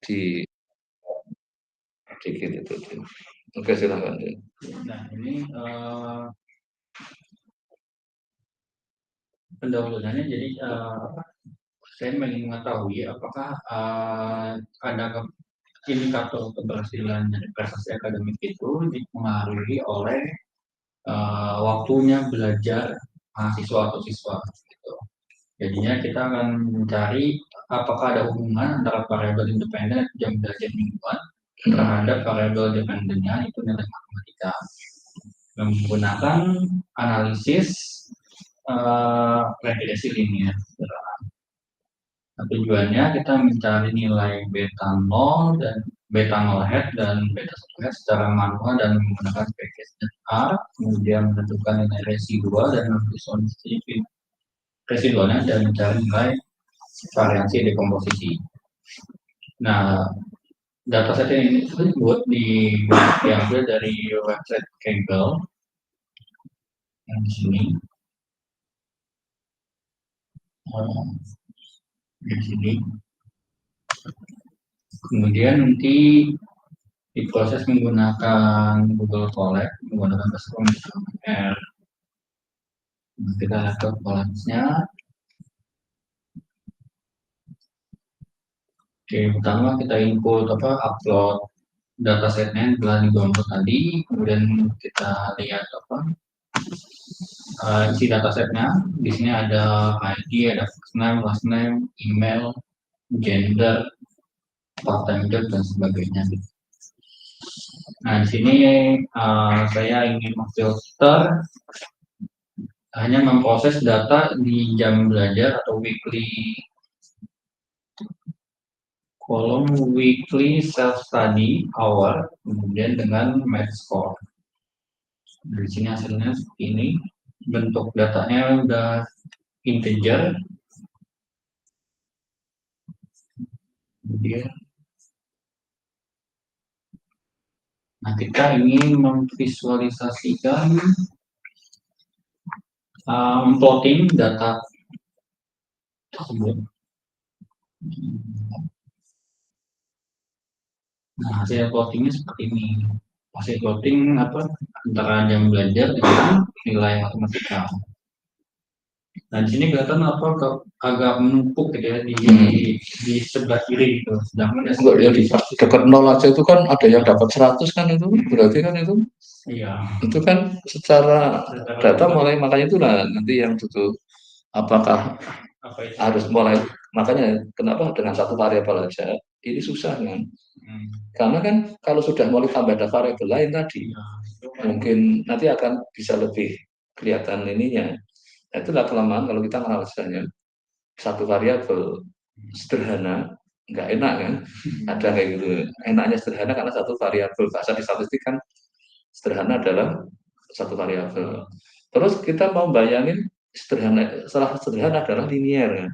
di dikit itu. Oke, silakan. Nah, ini pendahuluannya jadi saya ingin mengetahui apakah ada indikator keberhasilan dari prestasi akademik itu dipengaruhi oleh waktunya belajar mahasiswa atau siswa gitu. Jadinya kita akan mencari apakah ada hubungan antara variabel independen jam belajar mingguan terhadap variabel dependennya itu nilai matematika. Menggunakan analisis regresi linier. Nah, tujuannya kita mencari nilai beta 0 dan beta 0 head dan beta 1 head secara manual dan menggunakan package R, kemudian menentukan nilai residual dan residualnya dan mencari nilai variansi dekomposisi. Nah, dataset ini dibuat diambil dari website Kaggle yang di sini. Di sini. Kemudian nanti diproses menggunakan Google Colab, menggunakan bahasa R. Nah, kita lihat ke Colabs-nya. Oke, pertama kita input upload datasetnya yang telah di-download tadi, kemudian kita lihat isi datasetnya. Di sini ada ID, ada first name, last name, email, gender, part-time job dan sebagainya. Nah, di sini saya ingin memfilter hanya memproses data di jam belajar atau weekly kolom weekly self study hour, kemudian dengan math score. Dari sini hasilnya seperti ini. Bentuk datanya udah integer. Kemudian nah, kita ingin memvisualisasikan plotting data tersebut. Nah, hasil plottingnya seperti ini. Hasil plotting antara jam belajar dengan nilai matematika. Nah, di sini kelihatan agak menumpuk gitu ya di sebelah kiri gitu. Sedangkan ya di dekat 0 aja itu kan ada yang dapat 100 kan, itu berarti kan itu. Iya. Itu kan secara data mulai, makanya itulah nanti yang butuh apakah harus mulai, makanya kenapa dengan satu variabel aja ini susah kan. Karena kan kalau sudah mulai tambah ada variabel lain tadi, mungkin nanti akan bisa lebih kelihatan ininya. Nah, itulah kelemahan kalau kita menganalisanya satu variabel sederhana, nggak enak kan. Ada kayak gitu, enaknya sederhana karena satu variabel. Bahasa di statistik kan sederhana adalah satu variabel. Terus kita mau bayangin sederhana, salah sederhana adalah linier kan.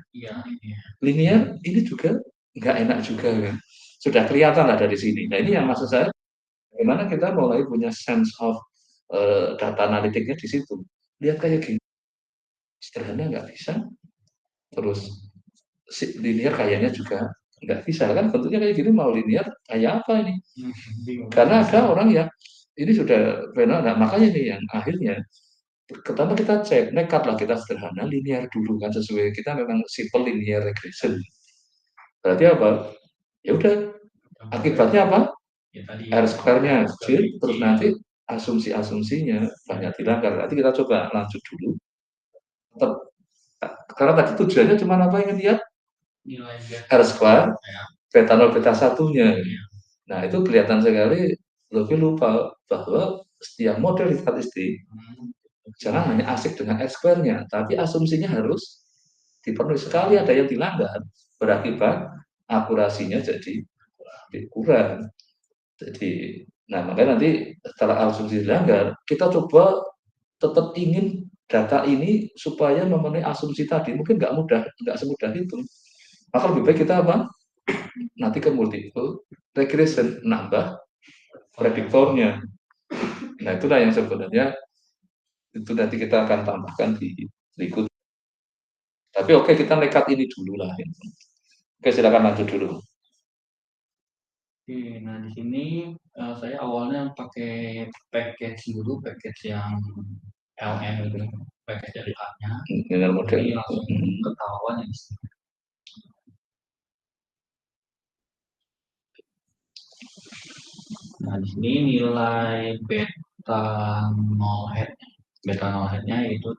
Linier ini juga nggak enak juga kan. Sudah kelihatan lah dari sini. Nah, ini yang maksud saya, bagaimana kita mulai punya sense of data analitiknya di situ. Lihat kayak gini, sederhana nggak bisa, terus linear kayaknya juga nggak bisa kan, bentuknya kayak gini mau linear kayak apa ini. Karena ada orang yang ini sudah benar. Nah, makanya nih yang akhirnya pertama kita cek, nekat lah kita sederhana linear dulu kan, sesuai kita memang simple linear regression. Berarti apa? Ya udah, akibatnya apa? R square-nya kecil, terus nanti asumsi-asumsinya banyak dilanggar. Nanti kita coba lanjut dulu. Karena tadi tujuannya cuma apa, yang lihat R square, beta 0 beta 1-nya. Nah, itu kelihatan sekali, lebih lupa bahwa setiap model di statistik jangan hanya asik dengan R square-nya, tapi asumsinya harus dipenuhi. Sekali ada yang dilanggar, berakibat akurasinya jadi kurang. Jadi, nah makanya nanti setelah asumsi dilanggar, kita coba tetap ingin data ini supaya memenuhi asumsi tadi. Mungkin nggak semudah itu. Maka lebih baik kita apa? Nanti ke multiple regression, nambah prediktornya. Nah, itulah yang sebenarnya itu nanti kita akan tambahkan di berikut. Tapi oke, kita nekat ini dulu lah. Oke, silakan lanjut dulu. Oke, nah di sini saya awalnya pakai package dulu, package yang LM gitu, package dari A-nya. Dengan model. Jadi langsung ketahuan ya di sini. Nah di sini nilai beta 0 head, beta 0 headnya itu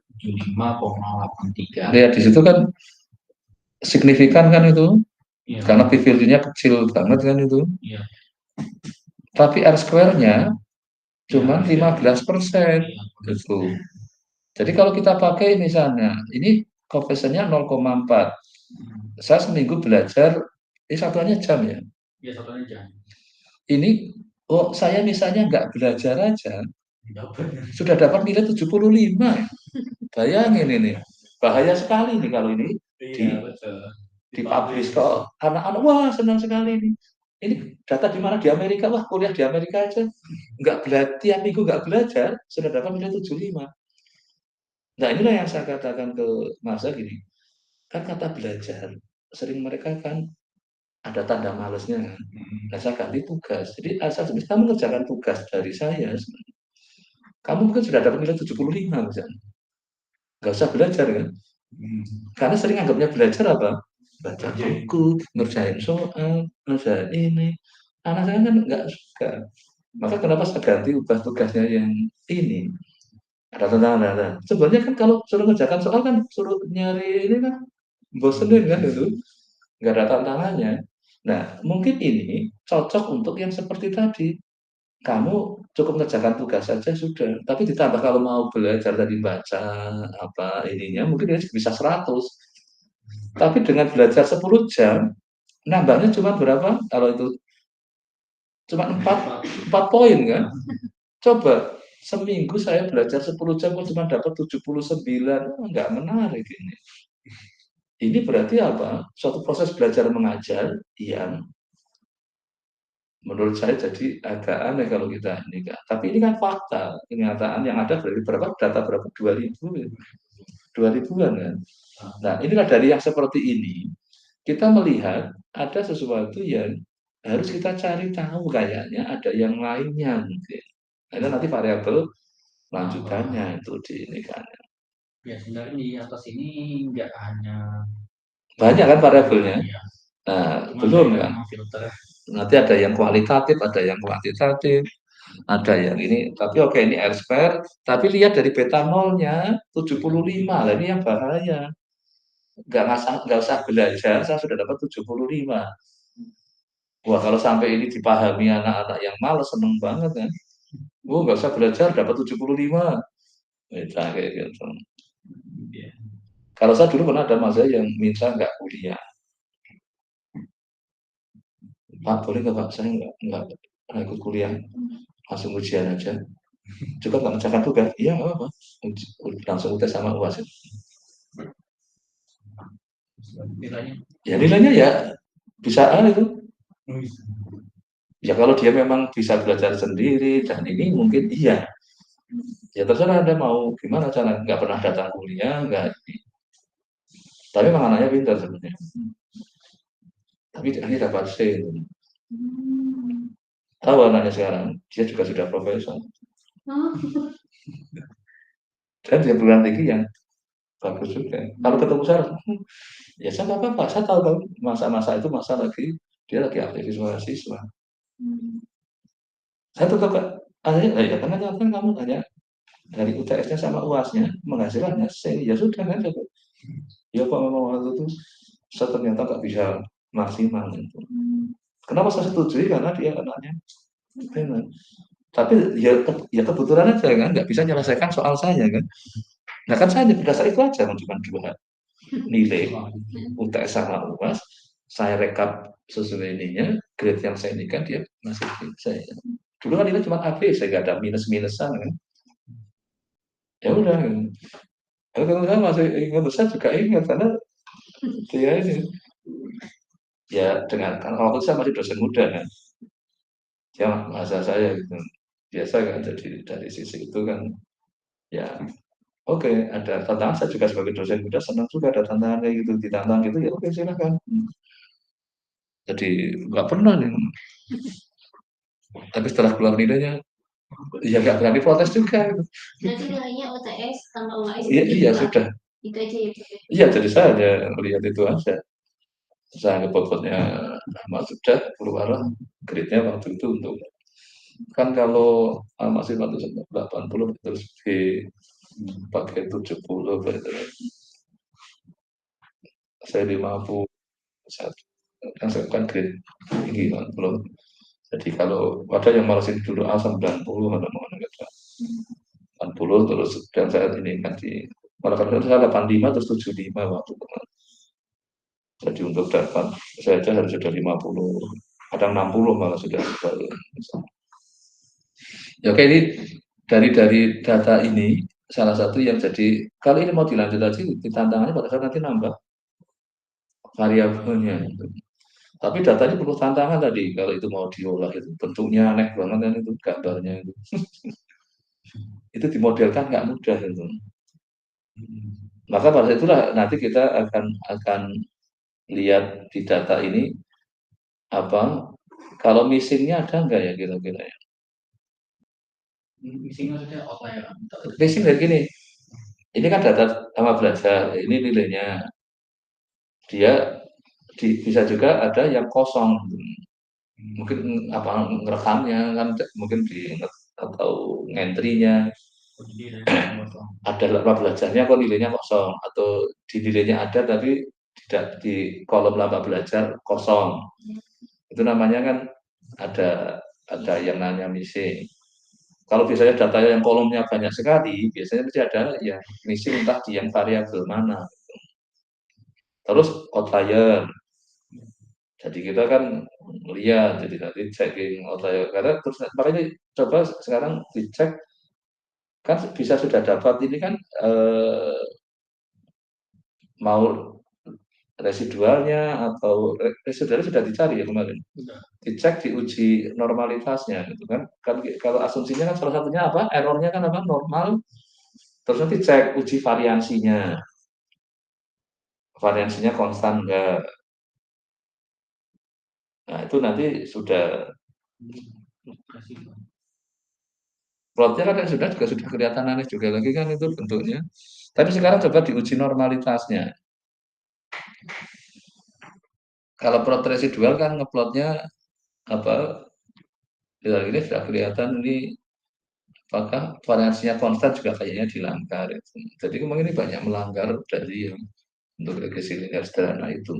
75,83. Lihat di situ kan signifikan kan itu, Iya, karena P value-nya kecil banget kan itu. iya, Tapi R square-nya cuma iya, 15% iya. gitu. Jadi kalau kita pakai misalnya, ini coefficient-nya 0,4. Saya seminggu belajar, ini satuannya jam ya. Iya, satunya jam. Ini, oh saya misalnya nggak belajar aja, Dapat. sudah dapat nilai 75. Bayangin ini, bahaya sekali nih kalau ini Iya, betul. dipublish ke anak-anak, wah senang sekali ini. Ini data di mana? Di Amerika, wah kuliah di Amerika aja. Nggak belajar, tiap minggu nggak belajar, sudah dapat nilai 75. Nah inilah yang saya katakan ke masa gini, kan kata belajar, sering mereka kan ada tanda malesnya kan. Nah saya ganti tugas, jadi asal sebenarnya kamu mengerjakan tugas dari saya, kamu mungkin sudah dapat nilai 75 misalnya. Nggak usah belajar kan. Karena sering anggapnya belajar apa? Baca buku, ngerjain soal, ngerjain ini. Anak saya kan nggak suka. Maka kenapa saya ganti ubah tugasnya yang ini? Ada tantangan. Sebenarnya kan kalau suruh ngerjakan soal kan suruh nyari ini kan bosenin kan itu. Nggak ada tantangannya. Nah, mungkin ini cocok untuk yang seperti tadi. Kamu cukup ngerjakan tugas saja sudah. Tapi ditambah kalau mau belajar tadi baca apa ininya mungkin dia bisa 100. Tapi dengan belajar 10 jam, nambahnya cuma berapa? Kalau itu cuma 4 poin kan? Coba seminggu saya belajar 10 jam kok cuma dapat 79. Enggak menarik ini. Ini berarti apa? Suatu proses belajar mengajar yang menurut saya jadi agak aneh kalau kita ini kan. Tapi ini kan fakta, kenyataan yang ada dari berapa data berapa 2000 ya. 2000-an kan. Nah, inilah dari yang seperti ini kita melihat ada sesuatu yang harus kita cari tahu kayaknya ada yang lainnya mungkin. Ada nanti variabel lanjutannya itu di ini kan. Ya sebenarnya di atas ini nggak hanya Banyak kan variabelnya. ya, Nah, cuma belum saya kan. memang filter. Nanti ada yang kualitatif, ada yang kuantitatif, ada yang ini. Tapi oke ini R square, tapi lihat dari beta nolnya 75. Lah ini yang bahaya. Nggak usah belajar, saya sudah dapat 75. Wah kalau sampai ini dipahami anak-anak yang malas seneng banget kan. Oh nggak usah belajar dapat 75. Kayak gitu. Ya. Kalau saya dulu pernah ada masa yang minta nggak kuliah. Pak boleh nggak Pak saya nggak ikut kuliah, langsung ujian aja. Cukup nggak mengerjakan tugas? Iya nggak apa-apa. Langsung UTS sama UAS. Nilainya Ya nilainya ya bisa A itu. Ya kalau dia memang bisa belajar sendiri dan ini mungkin iya. Ya terserah Anda mau gimana cara nggak pernah datang kuliah, nggak ini. Tapi memang anaknya pintar sebenarnya. Tapi ini dapat C. Tahu anaknya sekarang, dia juga sudah profesor. Dan dia perguruan tinggi yang bagus juga. Kalau ketemu saya, ya saya nggak apa-apa. Saya tahu masa-masa itu masa lagi dia lagi aktivis mahasiswa. Saya tetap akhirnya ya karena kan kamu hanya dari UTS-nya sama UAS-nya menghasilkannya C, ya sudah kan coba. Ya Pak memang waktu itu saya ternyata nggak bisa maksimal itu. Kenapa saya setuju? Karena dia anaknya memang. Tapi ya kebetulan aja kan nggak bisa menyelesaikan soal saya kan. Nah kan saya berdasar itu aja cuma dua nilai UTS sama UAS. Saya rekap sesuai ininya, grade yang saya ini kan dia masih saya. Dulu kan nilai cuma AB, saya nggak ada minus-minusan kan. Ya udah. Kalau saya masih ingat, saya juga ingat karena dia ini ya dengan kan waktu saya masih dosen muda kan, ya bahasa saya gitu biasa kan jadi dari sisi itu kan ya oke ada tantangan saya juga sebagai dosen muda senang juga ada tantangan kayak gitu ditantang gitu ya oke silakan. Jadi nggak pernah nih. Tapi setelah keluar nilainya, ya nggak berani protes juga. Berarti nilainya OTS sama UAS Iya, iya sudah. Itu aja ya, Pak? Iya, jadi saya hanya melihat itu aja. Saya bobotnya sudah keluar grade-nya waktu itu untuk kan kalau masih waktu 80 terus pakai 70 berarti saya 50 yang saya kan grade tinggi kan belum. Jadi kalau ada yang malesin dulu A 90 ada mau enggak 80 terus dan saya ini kan di malah kan saya 85 terus 75 waktu itu. Jadi untuk dapat saya aja harus sudah 50 kadang 60 malah sudah baru. Ya oke, ini dari data ini salah satu yang jadi kalau ini mau dilanjut lagi tantangannya pada saat nanti nambah variabelnya. Tapi datanya perlu tantangan tadi kalau itu mau diolah itu bentuknya aneh banget kan itu gambarnya itu. Itu dimodelkan nggak mudah itu. Maka pada itulah nanti kita akan lihat di data ini apa kalau missingnya ada nggak ya kira-kira ya? Missing maksudnya outlier. Missing dari gini, ini kan data sama belajar, ini nilainya dia bisa juga ada yang kosong, mungkin apa ngerekamnya kan mungkin di atau ngentrinya ada laba belajarnya kok nilainya kosong atau di nilainya ada tapi tidak di kolom laba belajar kosong. Itu namanya kan ada yang namanya missing. Kalau biasanya data yang kolomnya banyak sekali, biasanya mesti ada yang missing entah di yang variabel mana. Terus outlier. Jadi kita kan lihat, jadi nanti checking outlier. Karena terus makanya coba sekarang dicek kan bisa sudah dapat ini kan mau residualnya atau residualnya sudah dicari ya kemarin. Dicek diuji normalitasnya gitu kan. Kan kalau asumsinya kan salah satunya apa? Errornya kan apa? Normal. Terus nanti cek uji variansinya. Variansinya konstan enggak. Nah, itu nanti sudah plotnya kan yang sudah juga sudah kelihatan aneh juga lagi kan itu bentuknya. Tapi sekarang coba diuji normalitasnya. Kalau plot residual kan ngeplotnya apa? Ya ini sudah kelihatan ini apakah variansinya konstan juga kayaknya dilanggar. Jadi kemungkinan ini banyak melanggar dari yang untuk regresi linear sederhana itu.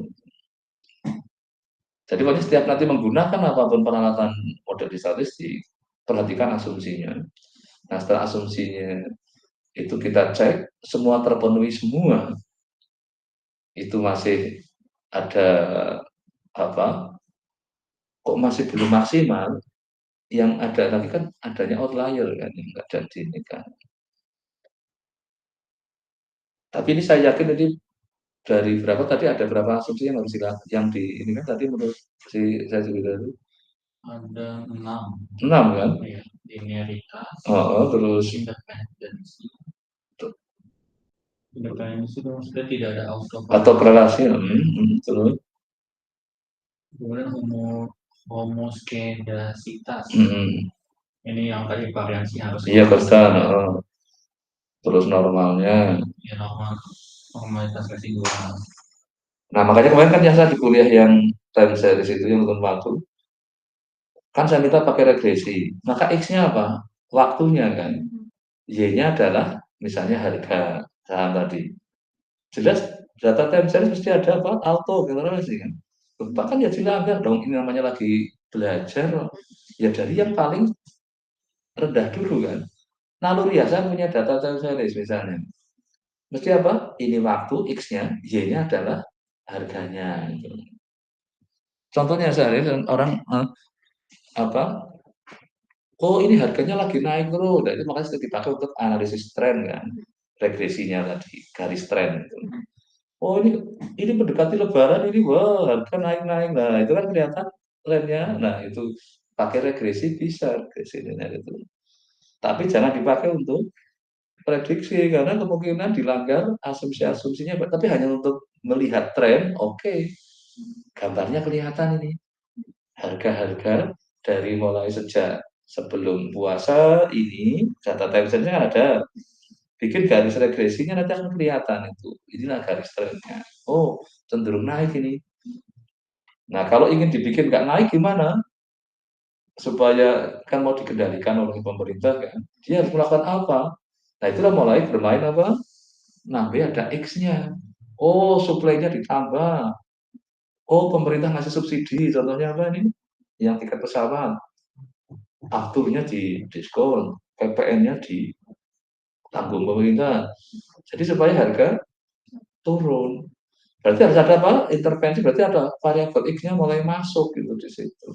Jadi pokoknya setiap nanti menggunakan apapun peralatan model statistik, perhatikan asumsinya. Nah setelah asumsinya itu kita cek semua terpenuhi semua, itu masih ada apa? Kok masih belum maksimal? Yang ada lagi kan adanya outlier kan yang nggak jadi ini kan. Tapi ini saya yakin ini dari berapa tadi ada berapa asumsi yang harus yang di ini kan tadi menurut saya juga itu ada 6. 6 kan? Ya, linearitas. Terus independensi. Independensi itu maksudnya tidak ada auto atau korelasi, terus kemudian homoskedasitas. Ini yang tadi variansi harus iya konstan. Terus normalnya. Ya normalitas residual. Nah makanya kemarin kan yang saya di kuliah yang time series itu yang nonton waktu kan saya minta pakai regresi. Maka X-nya apa? Waktunya kan. Y-nya adalah misalnya harga saham tadi. Jelas data time series mesti ada apa? Auto generasi kan. Bahkan ya dilanggar dong. Ini namanya lagi belajar. Ya dari yang paling rendah dulu kan. Naluri ya saya punya data time series misalnya. Mesti apa? Ini waktu X-nya, Y-nya adalah harganya. Gitu. Contohnya sehari orang apa? Oh ini harganya lagi naik terus. Nah, itu makanya sudah dipakai untuk analisis tren kan, regresinya tadi garis tren. Gitu. Oh ini mendekati Lebaran ini wah harga naik-naik. Nah itu kan kelihatan trennya. Nah itu pakai regresi bisa regresinya itu. Tapi jangan dipakai untuk prediksi karena kemungkinan dilanggar asumsi-asumsinya. Tapi hanya untuk melihat tren, oke. gambarnya kelihatan ini. Harga-harga dari mulai sejak sebelum puasa ini, data timestamp-nya ada. Bikin garis regresinya nanti akan kelihatan itu. Inilah garis trennya. Oh, cenderung naik ini. Nah, kalau ingin dibikin nggak naik gimana? Supaya kan mau dikendalikan oleh pemerintah kan, dia harus melakukan apa? Nah, itulah mulai bermain apa? Nambah ada X-nya. Oh, suplainya ditambah. Oh, pemerintah ngasih subsidi. Contohnya apa ini? Yang tiket pesawat. Afturnya di diskon. PPN-nya ditanggung pemerintah. Jadi supaya harga turun. Berarti harus ada apa? Intervensi. Berarti ada variabel X-nya mulai masuk gitu di situ.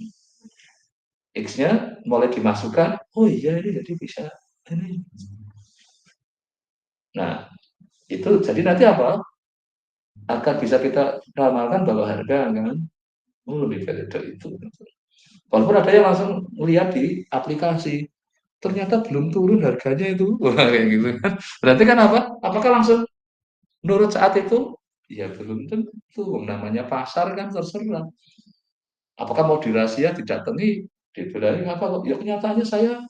X-nya mulai dimasukkan. Oh iya ini jadi bisa ini. Nah, itu jadi nanti apa? Akan bisa kita ramalkan bahwa harga kan lebih valid itu. Walaupun ada yang langsung melihat di aplikasi, ternyata belum turun harganya itu. Wah, kayak gitu kan. Berarti kan apa? Apakah langsung menurut saat itu? Ya belum tentu. Namanya pasar kan terserah. Apakah mau dirahasia, didatangi, dibilangin apa? Ya kenyataannya saya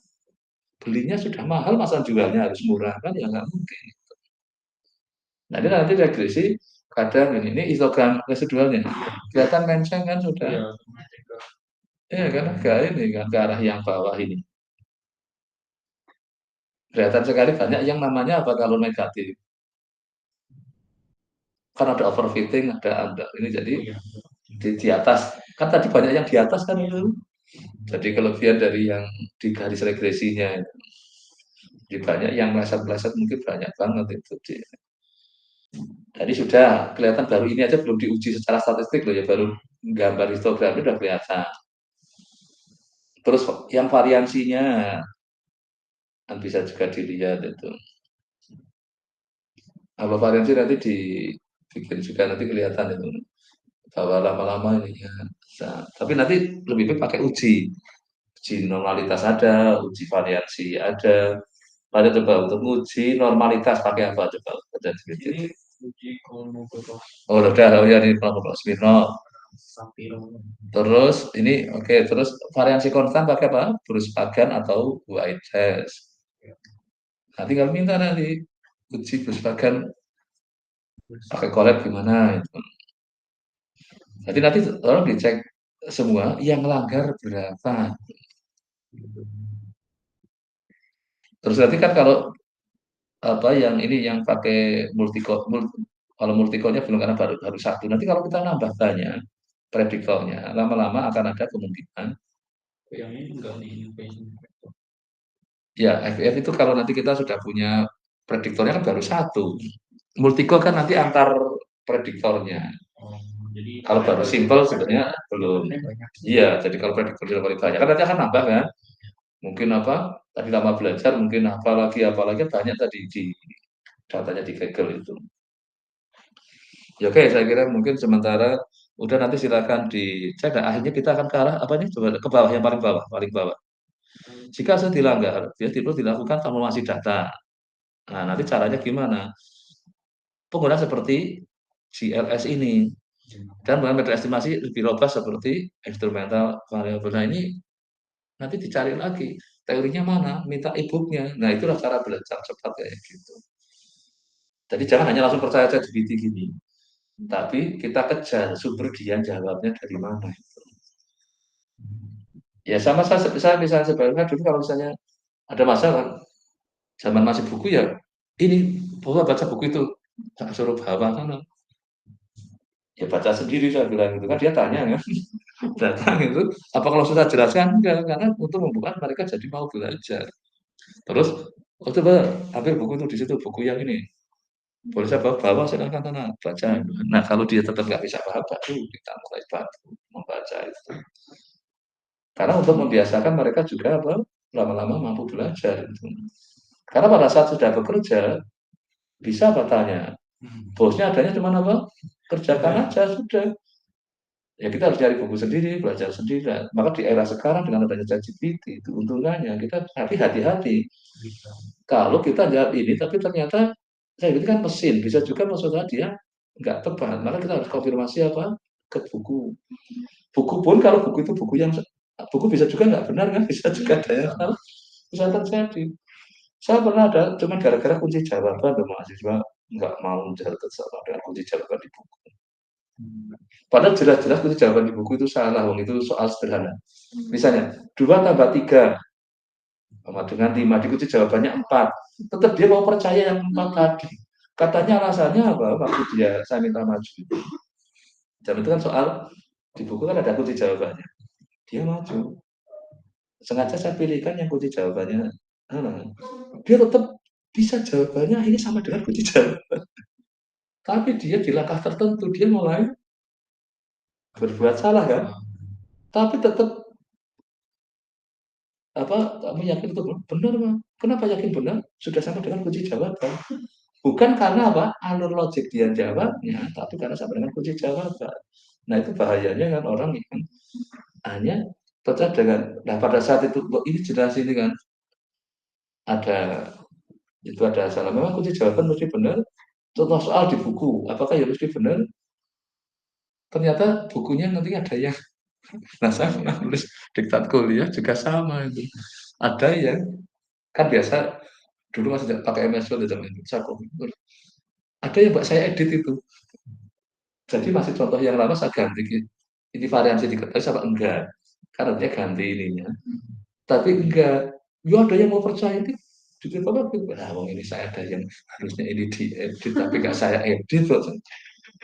belinya sudah mahal, masa jualnya harus murah kan? Ya nggak mungkin. Nah, ini nanti regresi kadang ini histogram residualnya. Kelihatan mention kan sudah. Ya kan agak ini kan ke arah yang bawah ini. Kelihatan sekali banyak yang namanya apa kalau negatif. Kan ada overfitting, ada ini jadi di atas. Kan tadi banyak yang di atas kan itu. Jadi kelebihan dari yang di garis regresinya. Jadi banyak yang meleset-meleset mungkin banyak banget itu. Jadi sudah kelihatan baru ini aja belum diuji secara statistik loh ya, baru gambar histogram itu udah kelihatan. Terus yang variansinya kan bisa juga dilihat itu. Apa variansi nanti dibikin juga nanti kelihatan itu bahwa lama-lama ini ya. Tapi nanti lebih baik pakai uji normalitas ada, uji variasi ada. Ada coba untuk uji normalitas pakai apa coba? Ini uji kolomogorov. Oh udah, oh ya ini kelompok Smirnov. Terus ini oke, terus variansi konstan pakai apa? Bruce Pagan atau White test. Nah, tinggal minta nanti uji Bruce Pagan pakai collab gimana itu. Jadi nanti orang dicek semua yang melanggar berapa. Terus nanti kan kalau apa yang ini yang pakai kalau multicore-nya belum karena baru satu. Nanti kalau kita nambah banyak predikalnya, lama-lama akan ada kemungkinan. Yang ini enggak di Ya, FF itu kalau nanti kita sudah punya prediktornya kan baru satu. Multicore kan nanti antar prediktornya. Jadi Kalau baru simple sebenarnya belum. Iya, jadi kalau prediktor sudah paling banyak kan nanti akan nambah kan. Mungkin apa? Tadi lama belajar, mungkin apalagi banyak tadi di datanya di Google itu. Ya oke, saya kira mungkin sementara udah nanti silakan dicek. Nah, akhirnya kita akan ke arah apa nih? Coba ke bawah yang paling bawah, paling bawah. Jika saya dilanggar, dia perlu dilakukan formulasi data. Nah, nanti caranya gimana? Penggunaan seperti GLS ini dan metode estimasi lebih robust seperti instrumental variable. Nah, ini nanti dicari lagi teorinya mana, minta e-booknya. Nah, itulah cara belajar cepat kayak gitu. Jadi jangan hanya langsung percaya saja GPT gini, tapi kita kejar sumber dia jawabnya dari mana. Ya sama saya misalnya sebenarnya dulu kalau misalnya ada masalah zaman masih buku ya ini baca buku itu tak suruh bawa sana ya baca sendiri saya bilang gitu kan dia tanya kan datang itu apa kalau susah jelaskan enggak karena untuk membuat mereka jadi mau belajar terus oh coba ambil buku itu di situ buku yang ini boleh saya bawa silakan sana baca nah kalau dia tetap nggak bisa paham baru kita mulai bantu membaca itu karena untuk membiasakan mereka juga apa lama-lama mampu belajar itu. Karena pada saat sudah bekerja bisa bertanya bosnya adanya cuma apa kerjakan aja sudah. Ya kita harus cari buku sendiri, belajar sendiri. Nah, maka di era sekarang dengan adanya ChatGPT itu untungnya kita tapi hati-hati. Kalau kita lihat ini tapi ternyata saya ini kan mesin bisa juga maksudnya dia nggak tepat. Maka kita harus konfirmasi apa ke buku. Buku pun kalau buku itu buku bisa juga nggak benar kan, bisa juga ada yang salah, bisa terjadi. Saya pernah ada, cuman gara-gara kunci jawaban tuh mahasiswa nggak mau mencatat sama dengan kunci jawaban di buku. Padahal jelas-jelas kunci jawaban di buku itu salah, itu soal sederhana. Misalnya 2 tambah 3 sama dengan 5, dikunci jawabannya 4. Tetap dia mau percaya yang 4 tadi. Katanya alasannya apa? Waktu saya minta maju. Jam itu kan soal di buku kan ada kunci jawabannya. Dia maju. Sengaja saya pilihkan yang kunci jawabannya. Dia tetap bisa jawabannya ini sama dengan kunci jawaban. Tapi dia di langkah tertentu dia mulai berbuat salah kan? Tapi tetap kamu yakin itu benar, Bang? Kenapa yakin benar? Sudah sama dengan kunci jawaban. Bukan karena alur logik dia jawabnya, tapi karena sama dengan kunci jawaban. Nah itu bahayanya kan orang yang hanya percaya dengan. Nah pada saat itu ini jelas ini kan ada salah. Memang kunci jawaban mesti benar. Contoh soal di buku, apakah ya mesti benar? Ternyata bukunya nanti ada yang. Nah saya pernah nulis diktat kuliah juga sama itu. Ada yang kan biasa dulu masih pakai MS Word zaman itu. Ada yang saya edit itu. Jadi masih contoh yang lama saya ganti. Ini variasi diketahui sama enggak? Kan artinya ganti ininya. Tapi enggak. Ya ada yang mau percaya itu. Jujur banget. Ini saya ada yang harusnya ini diedit, tapi enggak saya edit.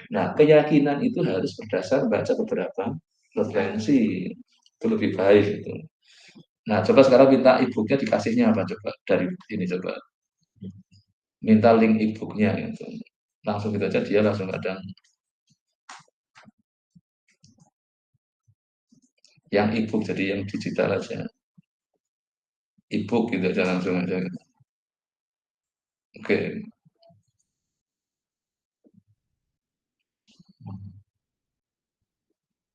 Nah, keyakinan itu harus berdasar baca beberapa referensi. Itu lebih baik itu. Nah, coba sekarang minta e-booknya dikasihnya apa coba dari ini coba. Minta link e-booknya gitu. Langsung gitu aja dia langsung ada yang e-book jadi yang digital aja. E-book gitu aja langsung aja. Oke.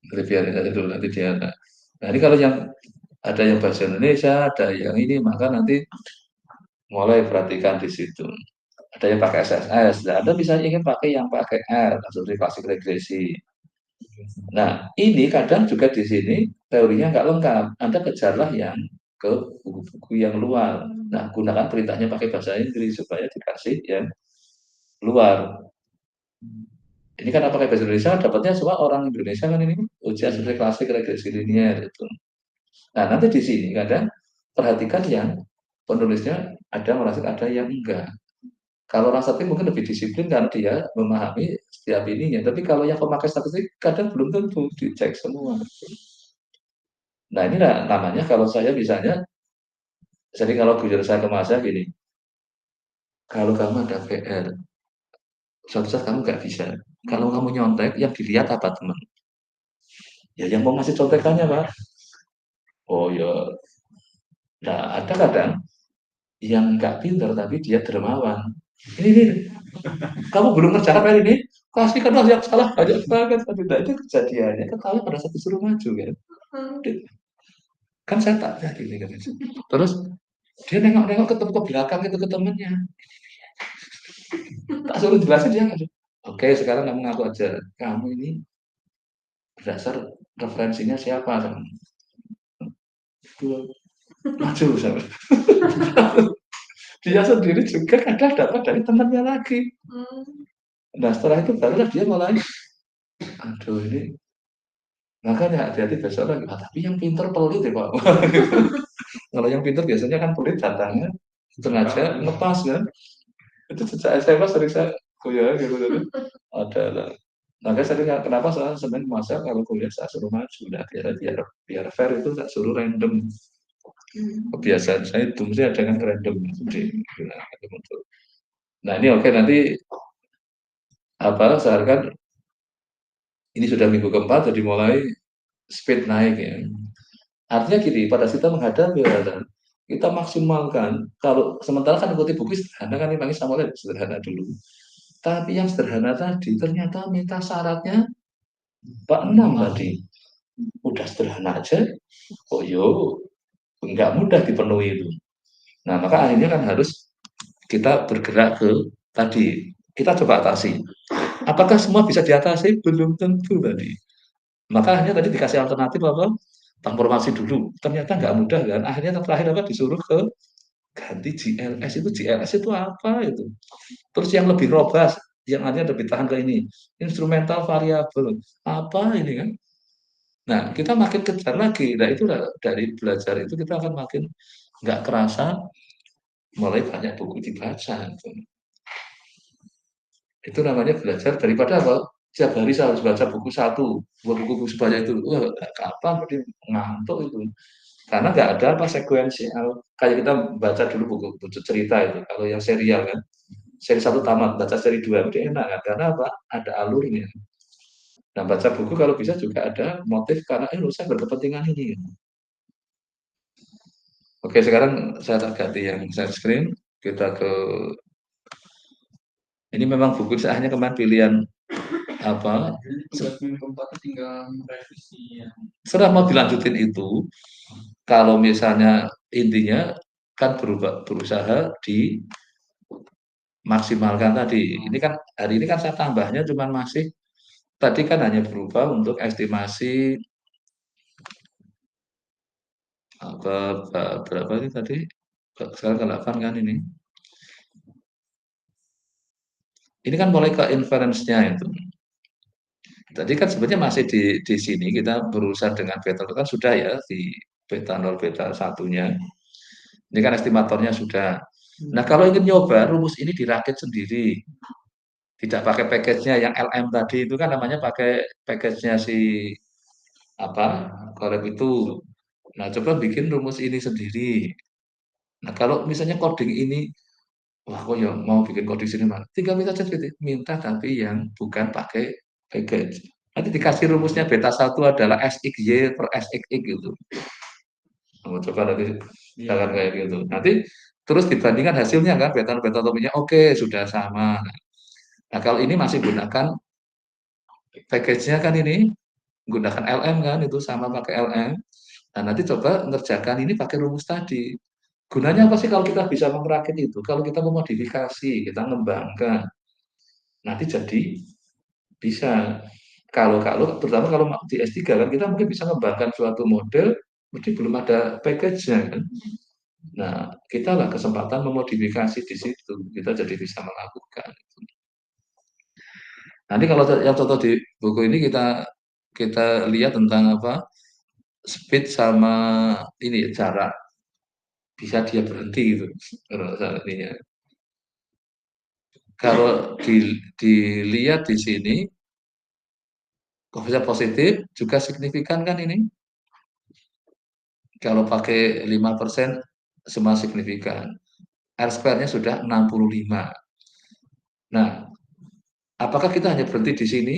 Nanti biarin aja dulu nanti dia. Nah ini kalau yang ada yang bahasa Indonesia, ada yang ini, maka nanti mulai perhatikan di situ. Ada yang pakai SSS, nah, Anda bisa ingin pakai yang pakai R, atau klasik regresi. Nah, ini kadang juga di sini teorinya nggak lengkap. Anda kejarlah yang ke buku-buku yang luar. Nah, gunakan perintahnya pakai bahasa Inggris supaya dikasih yang luar. Ini kan pakai bahasa Indonesia, dapatnya semua orang Indonesia kan ini ujian seperti klasik regresi linier itu. Nah, nanti di sini kadang perhatikan yang penulisnya ada merasa ada yang enggak. Kalau orang statistik mungkin lebih disiplin karena dia memahami setiap ininya. Tapi kalau yang pemakai statistik kadang belum tentu dicek semua. Nah ini namanya kalau saya misalnya, jadi kalau guru saya ke masa gini, kalau kamu ada PR, suatu saat kamu nggak bisa. Kalau kamu nyontek, yang dilihat apa teman? Ya yang mau ngasih contekannya Pak. Oh ya, nah ada kadang yang nggak pintar tapi dia dermawan. Ini, kamu belum ngerjakan PR ini, kasihkan yang salah banyak banget. Tapi itu kejadiannya, ketahui pada saat disuruh maju kan. Kan saya tak yakin nih kan. Terus dia nengok-nengok ke belakang itu ke temennya. Tak suruh jelasin dia nggak. Oke, sekarang kamu ngaku aja. Kamu ini berdasar referensinya siapa? Maju sama. Dia sendiri juga kadang dapat dari temannya lagi. Nah setelah itu barulah dia mulai, aduh ini, makanya hati-hati besok lagi. Tapi yang pinter pelit ya Pak. Kalau yang pinter biasanya kan pelit datangnya sengaja ngepas kan. Itu sejak SMA sering saya kuliah gitu. Ada lah. Makanya saya kenapa saya senang masa kalau kuliah saya suruh maju. Nah, biar fair itu saya suruh random. Kebiasaan saya itu mesti ada dengan random. Nah ini oke nanti seharusnya ini sudah minggu keempat jadi mulai speed naik ya. Artinya gini, pada kita menghadapi kita maksimalkan. Kalau sementara kan ikuti buku sederhana kan ini sama sederhana dulu. Tapi yang sederhana tadi ternyata minta syaratnya Pak 6 tadi. Udah sederhana aja, nggak mudah dipenuhi itu. Nah maka akhirnya kan harus kita bergerak ke tadi. Kita coba atasi. Apakah semua bisa diatasi? Belum tentu tadi. Maka akhirnya tadi dikasih alternatif apa? Transformasi dulu. Ternyata nggak mudah kan. Akhirnya terakhir apa? Disuruh ke ganti GLS. Itu GLS itu apa itu? Terus yang lebih robust, yang artinya lebih tahan ke ini. Instrumental variabel. Apa ini kan? Nah, kita makin kejar lagi. Nah, itu dari belajar itu kita akan makin nggak kerasa mulai banyak buku dibaca. Itu namanya belajar daripada apa? Setiap hari saya harus baca buku satu, dua buku sebanyak itu. Wah, kapan berarti ngantuk itu. Karena nggak ada apa sekuensial. Kayak kita baca dulu buku cerita itu. Kalau yang serial kan, seri satu tamat, baca seri dua itu enak kan? Karena apa? Ada alurnya. Nah, baca buku kalau bisa juga ada motif karena saya berkepentingan ini. Oke, sekarang saya tak ganti yang share screen. Kita ke ini memang buku saya hanya kemarin pilihan apa? Jadi tugas minggu keempat tinggal revisi yang Sudah mau dilanjutin itu, kalau misalnya intinya kan berusaha dimaksimalkan tadi. Ini kan hari ini kan saya tambahnya cuman masih tadi kan hanya berubah untuk estimasi apa berapa ini tadi? Sekarang ke 8 kan ini. Ini kan mulai ke inference-nya itu. Tadi kan sebenarnya masih di sini kita berusaha dengan beta kan sudah ya di beta 0 beta satunya. Ini kan estimatornya sudah. Nah, kalau ingin nyoba rumus ini dirakit sendiri. Tidak pakai package-nya yang LM tadi itu kan namanya pakai package-nya si apa? Colab itu. Nah, coba bikin rumus ini sendiri. Nah, kalau misalnya coding ini wah, kok ya mau bikin coding sini mah. Tinggal minta ChatGPT, minta tapi yang bukan pakai package. Nanti dikasih rumusnya beta satu adalah SXY per SXX gitu. Kamu coba nanti jangan kayak gitu. Nanti terus dibandingkan hasilnya kan beta beta topinya oke sudah sama. Nah, kalau ini masih gunakan package-nya kan ini gunakan LM kan itu sama pakai LM. Nah, nanti coba ngerjakan ini pakai rumus tadi. Gunanya apa sih kalau kita bisa merakit itu? Kalau kita memodifikasi, kita mengembangkan, nanti jadi bisa. Kalau terutama kalau di S3 kan kita mungkin bisa mengembangkan suatu model, mesti belum ada package-nya kan. Nah, kita lah kesempatan memodifikasi di situ, kita jadi bisa melakukan. Nanti kalau yang contoh di buku ini kita kita lihat tentang apa speed sama ini ya, jarak bisa dia berhenti gitu kalau saat ini ya. Kalau dilihat di sini koefisien positif juga signifikan kan ini. Kalau pakai 5% semua signifikan. R square-nya sudah 65. Nah, apakah kita hanya berhenti di sini?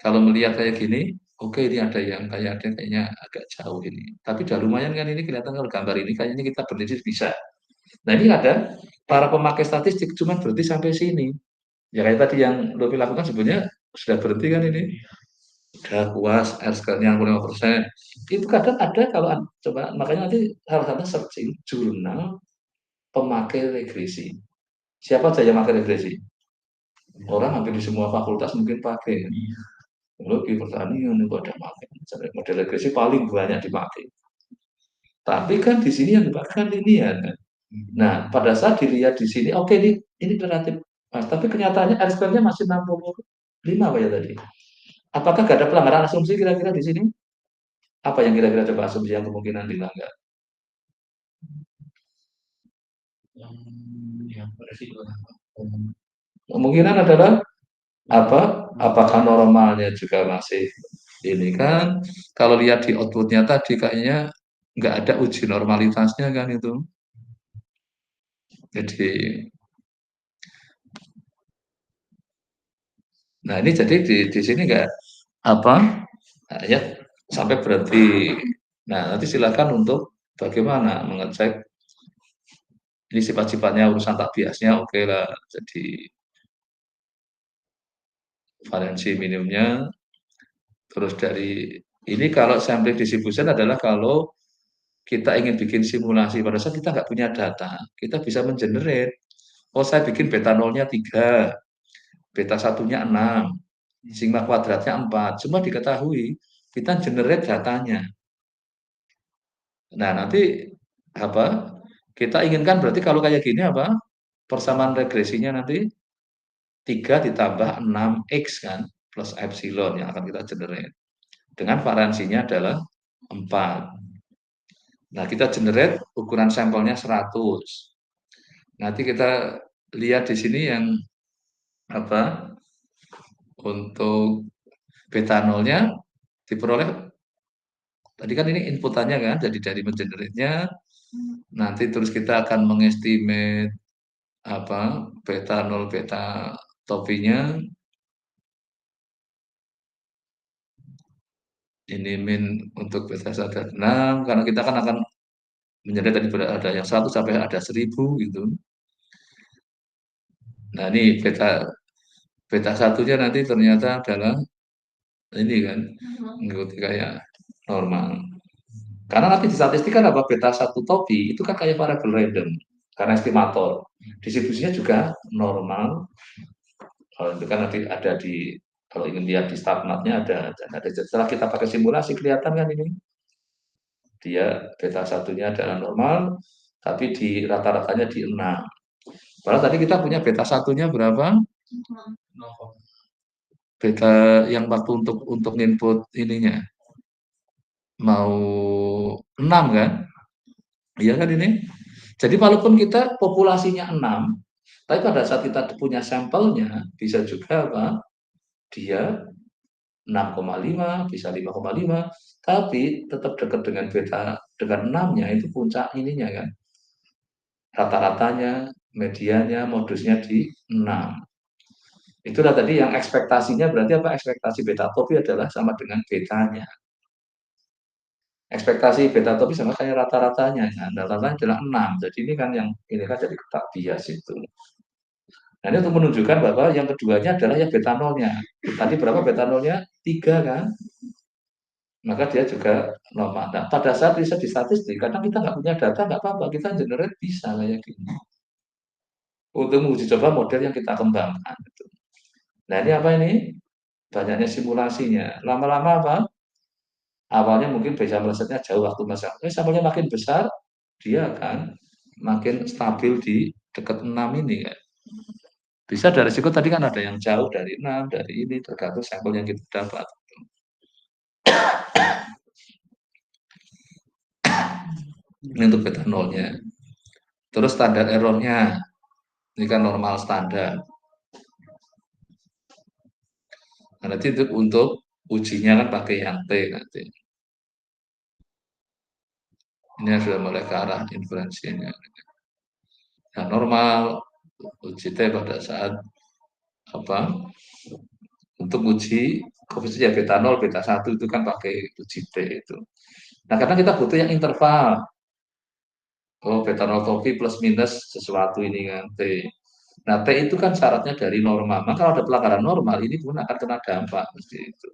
Kalau melihat kayak gini, oke ini ada yang kayak ada kayaknya agak jauh ini. Tapi udah lumayan kan ini kelihatan kalau gambar ini kayaknya kita berhenti bisa. Nah, ini ada para pemakai statistik cuma berhenti sampai sini. Ya kayak tadi yang Lopi lakukan sebenarnya sudah berhenti kan ini. Udah puas, R square-nya 65%. Itu kadang ada kalau coba makanya nanti salah satu searching jurnal pemakai regresi. Siapa saja yang pakai regresi? Orang hampir di semua fakultas mungkin pakai. Teknologi pertanian itu ada pakai. Model regresi paling banyak dipakai. Tapi kan di sini yang dipakai kan linear. Kan? Nah, pada saat dilihat di sini, oke ini relatif. Nah, tapi kenyataannya R square-nya masih 65 Pak ya tadi. Apakah gak ada pelanggaran asumsi kira-kira di sini? Apa yang kira-kira coba asumsi yang kemungkinan dilanggar? yang residu Kemungkinan adalah apa? Apakah normalnya juga masih ini kan? Kalau lihat di outputnya tadi kayaknya nggak ada uji normalitasnya kan itu. Jadi, nah ini jadi di sini nggak apa ya sampai berhenti. Nah nanti silakan untuk bagaimana mengecek ini sifat-sifatnya urusan tak biasnya oke lah. Jadi valensi minimumnya terus dari ini kalau sampling distribution adalah kalau kita ingin bikin simulasi pada saat kita nggak punya data, kita bisa mengenerate. Oh, saya bikin beta nolnya 3, beta satunya 6. sigma kuadratnya 4. Cuma diketahui kita generate datanya. Nah, nanti apa? Kita inginkan berarti kalau kayak gini apa? Persamaan regresinya nanti 3 ditambah 6x kan plus epsilon yang akan kita generate. Dengan variansinya adalah 4. Nah, kita generate ukuran sampelnya 100. Nanti kita lihat di sini yang apa? Untuk beta nolnya diperoleh tadi kan ini inputannya kan, jadi dari mengenerate-nya nanti terus kita akan mengestimate apa beta nol beta topinya ini min untuk beta 6 karena kita kan akan menjadi tadi ada yang 100 sampai ada 1000 gitu. Nah, ini beta beta satunya nanti ternyata adalah ini kan mengikuti kayak normal. Karena nanti di statistik kan apa beta satu topi itu kan kayak variabel random karena estimator. Distribusinya juga normal. Kalau itu kan nanti ada di kalau ingin lihat di statmatnya ada setelah kita pakai simulasi kelihatan kan ini dia beta satunya adalah normal tapi di rata-ratanya di 6. Padahal tadi kita punya beta satunya berapa? Beta yang waktu untuk input ininya mau 6 kan? Iya kan ini? Jadi walaupun kita populasinya 6, tapi pada saat kita punya sampelnya bisa juga apa? Dia 6,5, bisa 5,5, tapi tetap dekat dengan beta dengan 6-nya itu puncak ininya kan. Rata-ratanya, medianya, modusnya di 6. Itulah tadi yang ekspektasinya berarti apa? Ekspektasi beta topi adalah sama dengan betanya. Ekspektasi beta topi sama kayak rata-ratanya. Nah, rata-ratanya adalah 6. Jadi ini kan yang ini kan jadi kotak bias itu. Nah, ini untuk menunjukkan bahwa yang keduanya adalah yang beta nolnya. Tadi berapa beta nolnya? 3 kan? Maka dia juga normal. Nah, pada saat riset di statistik, kadang kita nggak punya data, nggak apa-apa. Kita generate bisa kayak gini. Untuk menguji coba model yang kita kembangkan. Gitu. Nah, ini apa ini? Banyaknya simulasinya. Lama-lama apa? Awalnya mungkin bisa melesetnya jauh waktu masa. Sampelnya makin besar, dia akan makin stabil di dekat 6 ini ya. Bisa dari risiko tadi kan ada yang jauh dari 6, dari ini tergantung sampel yang kita dapat. Ini untuk beta nolnya. Terus standar errornya, ini kan normal standar. Nah, nanti untuk ujinya kan pakai yang T nanti. Ini sudah mulai ke arah inferensinya. Nah, normal uji T pada saat apa untuk uji koefisien ya beta 0, beta 1 itu kan pakai uji T itu. Nah, kadang kita butuh yang interval. Oh, beta 0 topi plus minus sesuatu ini kan T. Nah, T itu kan syaratnya dari normal. Maka kalau ada pelanggaran normal, ini pun akan kena dampak mesti itu.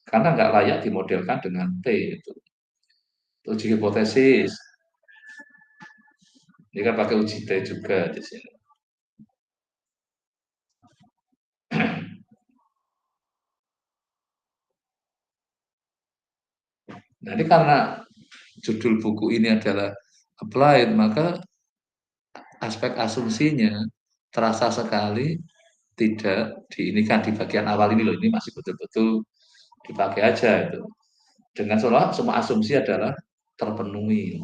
Karena nggak layak dimodelkan dengan T itu. Uji hipotesis. Ini kan pakai uji T juga di sini. Nah, ini karena judul buku ini adalah applied, maka aspek asumsinya terasa sekali tidak di ini kan di bagian awal ini loh, ini masih betul-betul dipakai aja itu. Dengan semua asumsi adalah terpenuhi.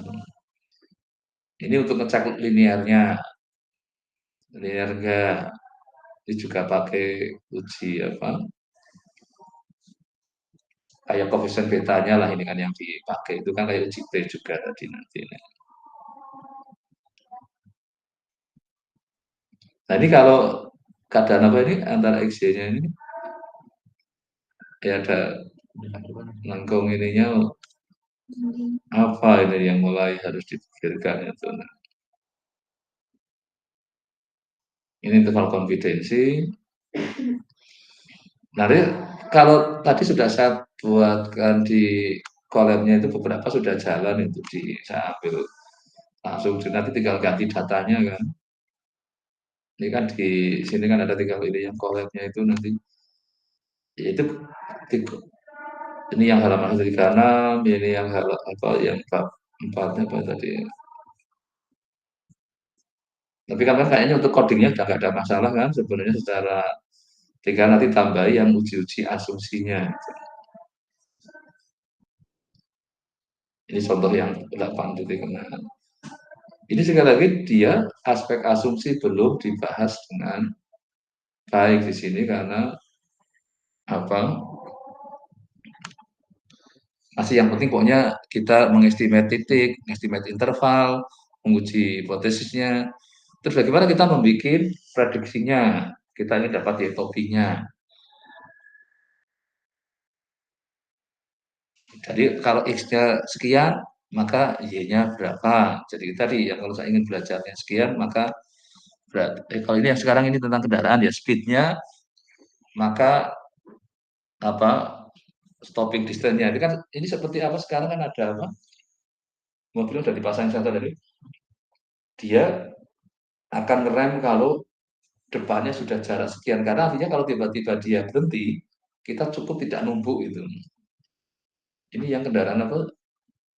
Ini untuk ngecek linearnya, linear enggak. Ini juga pakai uji apa? Kayak koefisien betanya lah ini kan yang dipakai itu kan kayak uji T juga tadi nanti. Nah, ini kalau keadaan apa ini antara XY-nya ini ya ada lengkung ininya apa ini yang mulai harus dipikirkan itu. Nah, ini interval konfidensi. Nah, kalau tadi sudah saya buatkan di kolemnya itu beberapa sudah jalan itu saya ambil langsung nanti tinggal ganti datanya kan. Ini kan di sini kan ada tinggal ini yang kolemnya itu nanti Yaitu ini yang halaman 36, ini yang yang bab 4 apa tadi. Tapi kan kayaknya untuk codingnya udah nggak ada masalah kan sebenarnya secara tinggal nanti tambahi yang uji-uji asumsinya. Ini contoh yang 8.6. Ini sekali lagi dia aspek asumsi belum dibahas dengan baik di sini karena apa? Masih yang penting pokoknya kita mengestimate titik, mengestimate interval, menguji hipotesisnya. Terus bagaimana kita membuat prediksinya? Kita ini dapat y topinya. Jadi kalau X-nya sekian, maka Y-nya berapa. Jadi tadi ya kalau saya ingin belajarnya sekian, maka kalau ini yang sekarang ini tentang kendaraan ya speed-nya, maka apa stopping distance-nya. Ini kan ini seperti apa sekarang kan ada apa? Mobil udah dipasang sensor tadi. Dia akan ngerem kalau depannya sudah jarak sekian. Karena artinya kalau tiba-tiba dia berhenti, kita cukup tidak numpuk itu. Ini yang kendaraan apa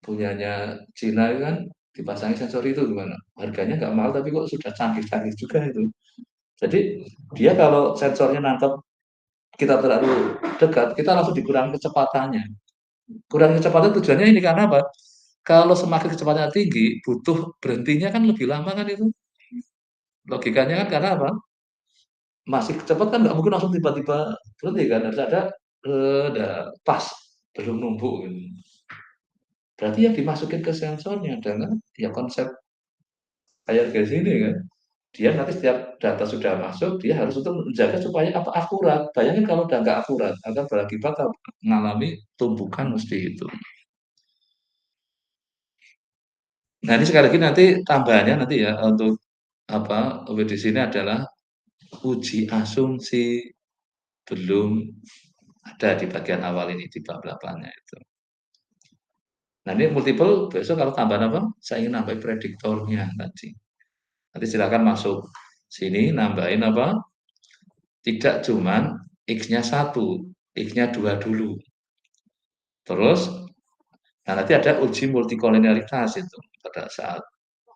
punyanya Cina itu kan dipasangi sensor itu gimana? Harganya nggak mahal tapi kok sudah canggih-canggih juga itu. Jadi dia kalau sensornya nangkep kita terlalu dekat, kita langsung dikurangi kecepatannya. Kurangi kecepatan tujuannya ini karena apa? Kalau semakin kecepatannya tinggi, butuh berhentinya kan lebih lama kan itu. Logikanya kan karena apa? Masih cepat kan nggak mungkin langsung tiba-tiba berhenti kan. Harus ada pas belum numpuk gitu. Berarti yang dimasukin ke sensornya adalah ya konsep kayak kayak sini kan. Dia nanti setiap data sudah masuk, dia harus untuk menjaga supaya apa akurat. Bayangin kalau udah nggak akurat, akan berakibat mengalami tumbukan mesti itu. Nah ini sekali lagi nanti tambahannya nanti ya untuk apa di sini adalah uji asumsi belum ada di bagian awal ini di bab 8-nya itu. Nah ini multiple besok kalau tambahan apa? Saya ingin nambah prediktornya tadi. Nanti silakan masuk sini nambahin apa? Tidak cuman X-nya 1, X-nya 2 dulu. Terus nah nanti ada uji multikolinialitas itu pada saat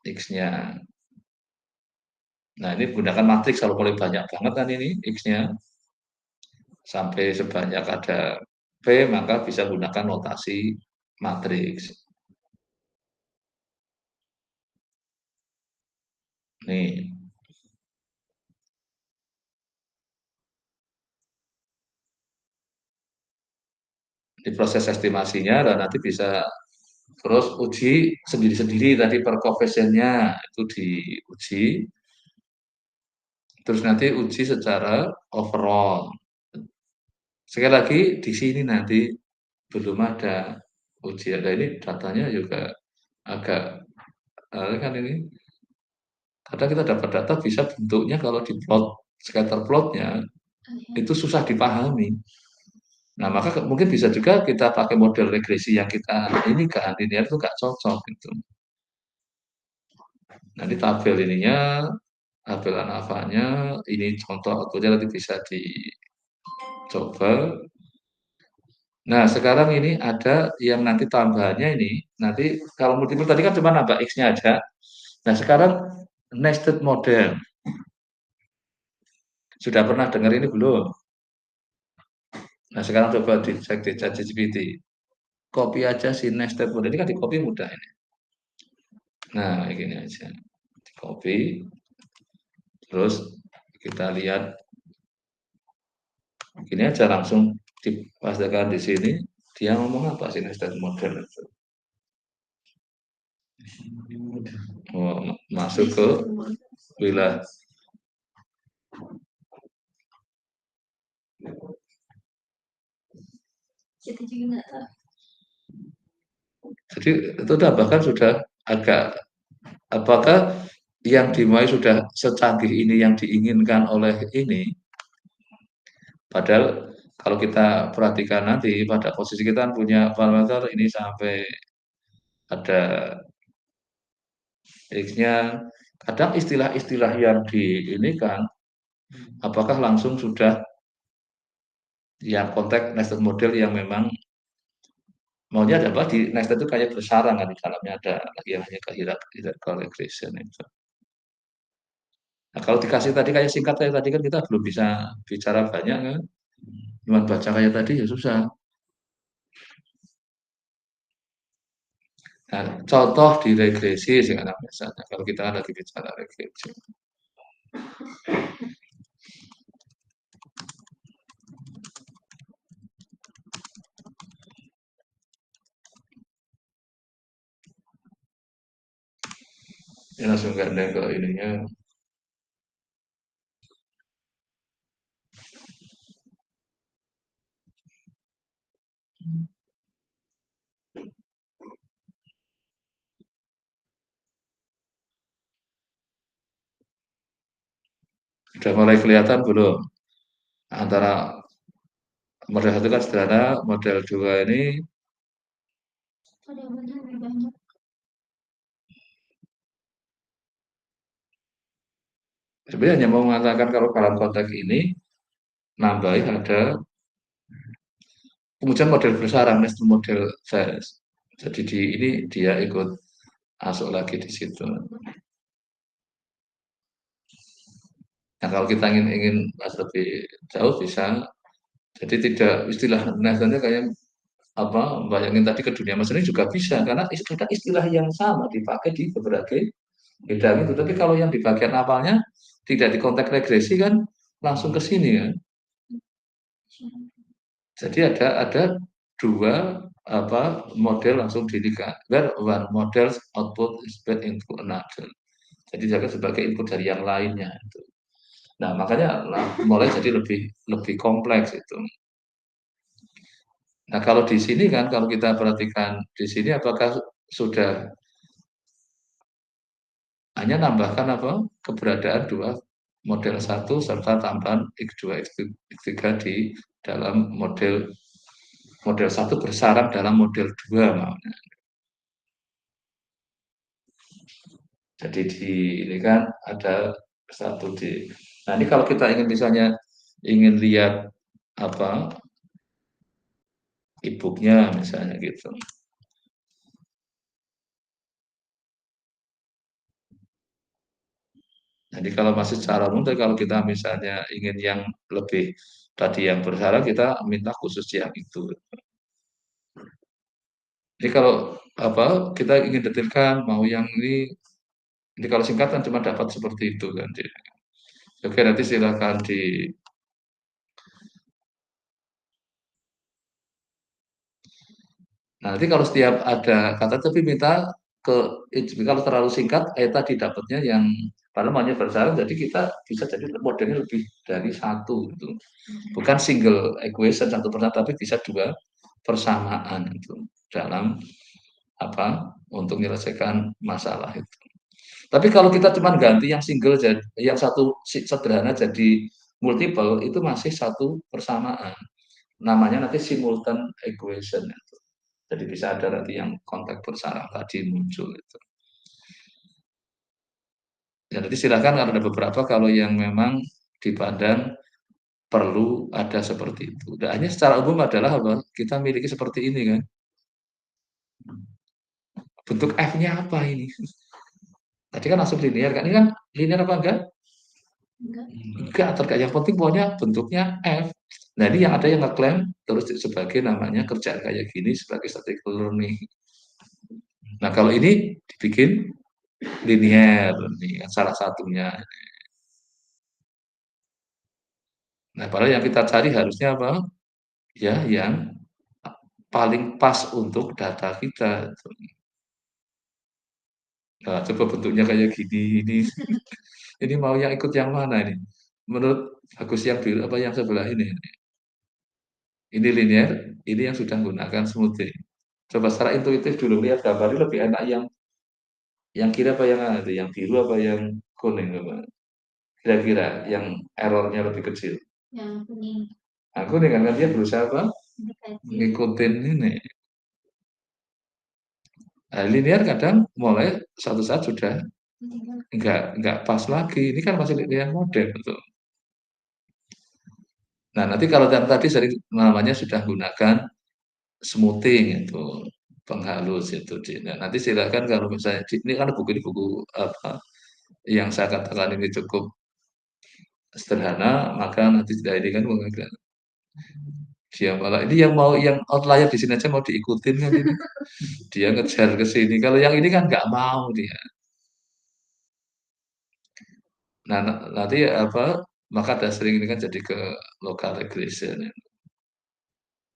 X-nya. Nah ini gunakan matriks kalau boleh banyak banget kan ini X-nya. Sampai sebanyak ada P maka bisa gunakan notasi matriks. Nih, di proses estimasinya dan nanti bisa terus uji sendiri-sendiri tadi per koefisiennya itu diuji. Terus nanti uji secara overall. Sekali lagi di sini nanti belum ada uji ada ini datanya juga agak kan ini kadang kita dapat data bisa bentuknya kalau di plot scatter plotnya itu susah dipahami. Nah, maka mungkin bisa juga kita pakai model regresi yang kita ini kan linear itu nggak cocok gitu. Nanti tabel ininya, tabel ANAVA-nya, ini contoh outputnya nanti bisa dicoba. Nah, sekarang ini ada yang nanti tambahannya ini, nanti kalau multiple tadi kan cuma nambah X-nya aja. Nah, sekarang nested model. Sudah pernah dengar ini belum? Nah, sekarang coba dicek di ChatGPT. Copy aja si nested model. Ini kan di copy mudah ini. Nah, gini aja. Di copy. Terus kita lihat. Gini aja langsung dipastikan di sini. Dia ngomong apa sih nested model itu? Oh, masuk ke wilayah. Kita juga nggak tahu. Jadi itu udah bahkan sudah agak apakah yang dimulai sudah secanggih ini yang diinginkan oleh ini. Padahal kalau kita perhatikan nanti pada posisi kita kan punya parameter ini sampai ada X-nya. Kadang istilah-istilah yang di ini kan apakah langsung sudah yang konteks nested model yang memang maunya ada apa di nested itu kayak bersarang kan di dalamnya ada lagi yang hanya ke hierarchical regression itu. Nah, kalau dikasih tadi kayak singkat kayak tadi kan kita belum bisa bicara banyak kan, cuma baca kayak tadi ya susah. Nah, contoh di regresi sekarang misalnya kalau kita lagi bicara regresi. Ini langsung gandeng ke ininya. Sudah mulai kelihatan belum antara model satu kan sederhana, model dua ini Ada yang benar lebih banyak. sebenarnya hanya mau mengatakan kalau dalam konteks ini nambahin ada kemudian model bersarang, nested model saya. Jadi di ini dia ikut masuk lagi di situ. Nah, kalau kita ingin bahas lebih jauh bisa. Jadi tidak istilah nested kayak apa bayangin tadi ke dunia mesin juga bisa karena istilah yang sama dipakai di berbagai bidang itu. Tapi kalau yang di bagian awalnya tidak di konteks regresi kan langsung ke sini kan. Jadi ada dua apa model langsung dinikah. Where one model output is fed into another. Jadi jaga sebagai input dari yang lainnya itu. Nah, makanya mulai jadi lebih lebih kompleks itu. Nah, kalau di sini kan kalau kita perhatikan di sini apakah sudah hanya nambahkan apa keberadaan dua model satu serta tambahan X2 X3 di dalam model model satu bersarang dalam model 2 maunya. Jadi di ini kan ada satu di. Nah, ini kalau kita ingin misalnya ingin lihat apa e-booknya misalnya gitu. Jadi kalau masih secara umum, kalau kita misalnya ingin yang lebih tadi yang bersarang, kita minta khusus yang itu. Jadi kalau apa kita ingin detailkan mau yang ini kalau singkatan cuma dapat seperti itu kan. Oke nanti silakan di. Nah, nanti kalau setiap ada kata tapi minta ke kalau terlalu singkat tadi dapatnya yang padahal maunya bersarang jadi kita bisa jadi modelnya lebih dari satu gitu. Bukan single equation satu persatu tapi bisa dua persamaan itu dalam apa untuk menyelesaikan masalah itu. Tapi kalau kita cuma ganti yang single jadi yang satu sederhana jadi multiple itu masih satu persamaan. Namanya nanti simultan equation itu. Jadi bisa ada nanti yang kontak bersarang tadi muncul itu. Ya, nanti silakan ada beberapa kalau yang memang dipandang perlu ada seperti itu. Dan hanya secara umum adalah apa? Kita miliki seperti ini kan. Bentuk F-nya apa ini? Tadi kan langsung linear kan? Ini kan linear apa enggak? Enggak. Enggak, terkait yang penting pokoknya bentuknya F. Nah, ini yang ada yang ngeklaim terus sebagai namanya kerjaan kayak gini sebagai statistical learning. Nah, kalau ini dibikin linear, nih salah satunya. Nah, padahal yang kita cari harusnya apa? Ya, yang paling pas untuk data kita. Nah, coba bentuknya kayak gini, ini mau yang ikut yang mana ini? Menurut Bagus yang biru apa yang sebelah ini? Ini linear, ini yang sudah menggunakan smoothing. Coba secara intuitif dulu lihat gambarnya lebih enak yang kiri apa yang ada, yang biru apa yang kuning coba. Kira-kira yang errornya lebih kecil. Yang kuning. Nah, kuning kan dia berusaha apa? Mendekati. Ngikutin ini. Nah, linear kadang mulai satu saat sudah Tinggal. nggak pas lagi. Ini kan masih linear model betul. Nah, nanti kalau yang tadi sering namanya sudah gunakan smoothing itu, penghalus itu. Nah, nanti silakan kalau misalnya ini kan buku ini buku apa yang saya katakan ini cukup sederhana, maka nanti tidak ini kan mengagak dia malah ini yang mau yang outlier di sini aja mau diikutin kan ini. Dia ngejar ke sini. Kalau yang ini kan nggak mau dia. Nah, nanti apa maka ada sering ini kan jadi ke local regression.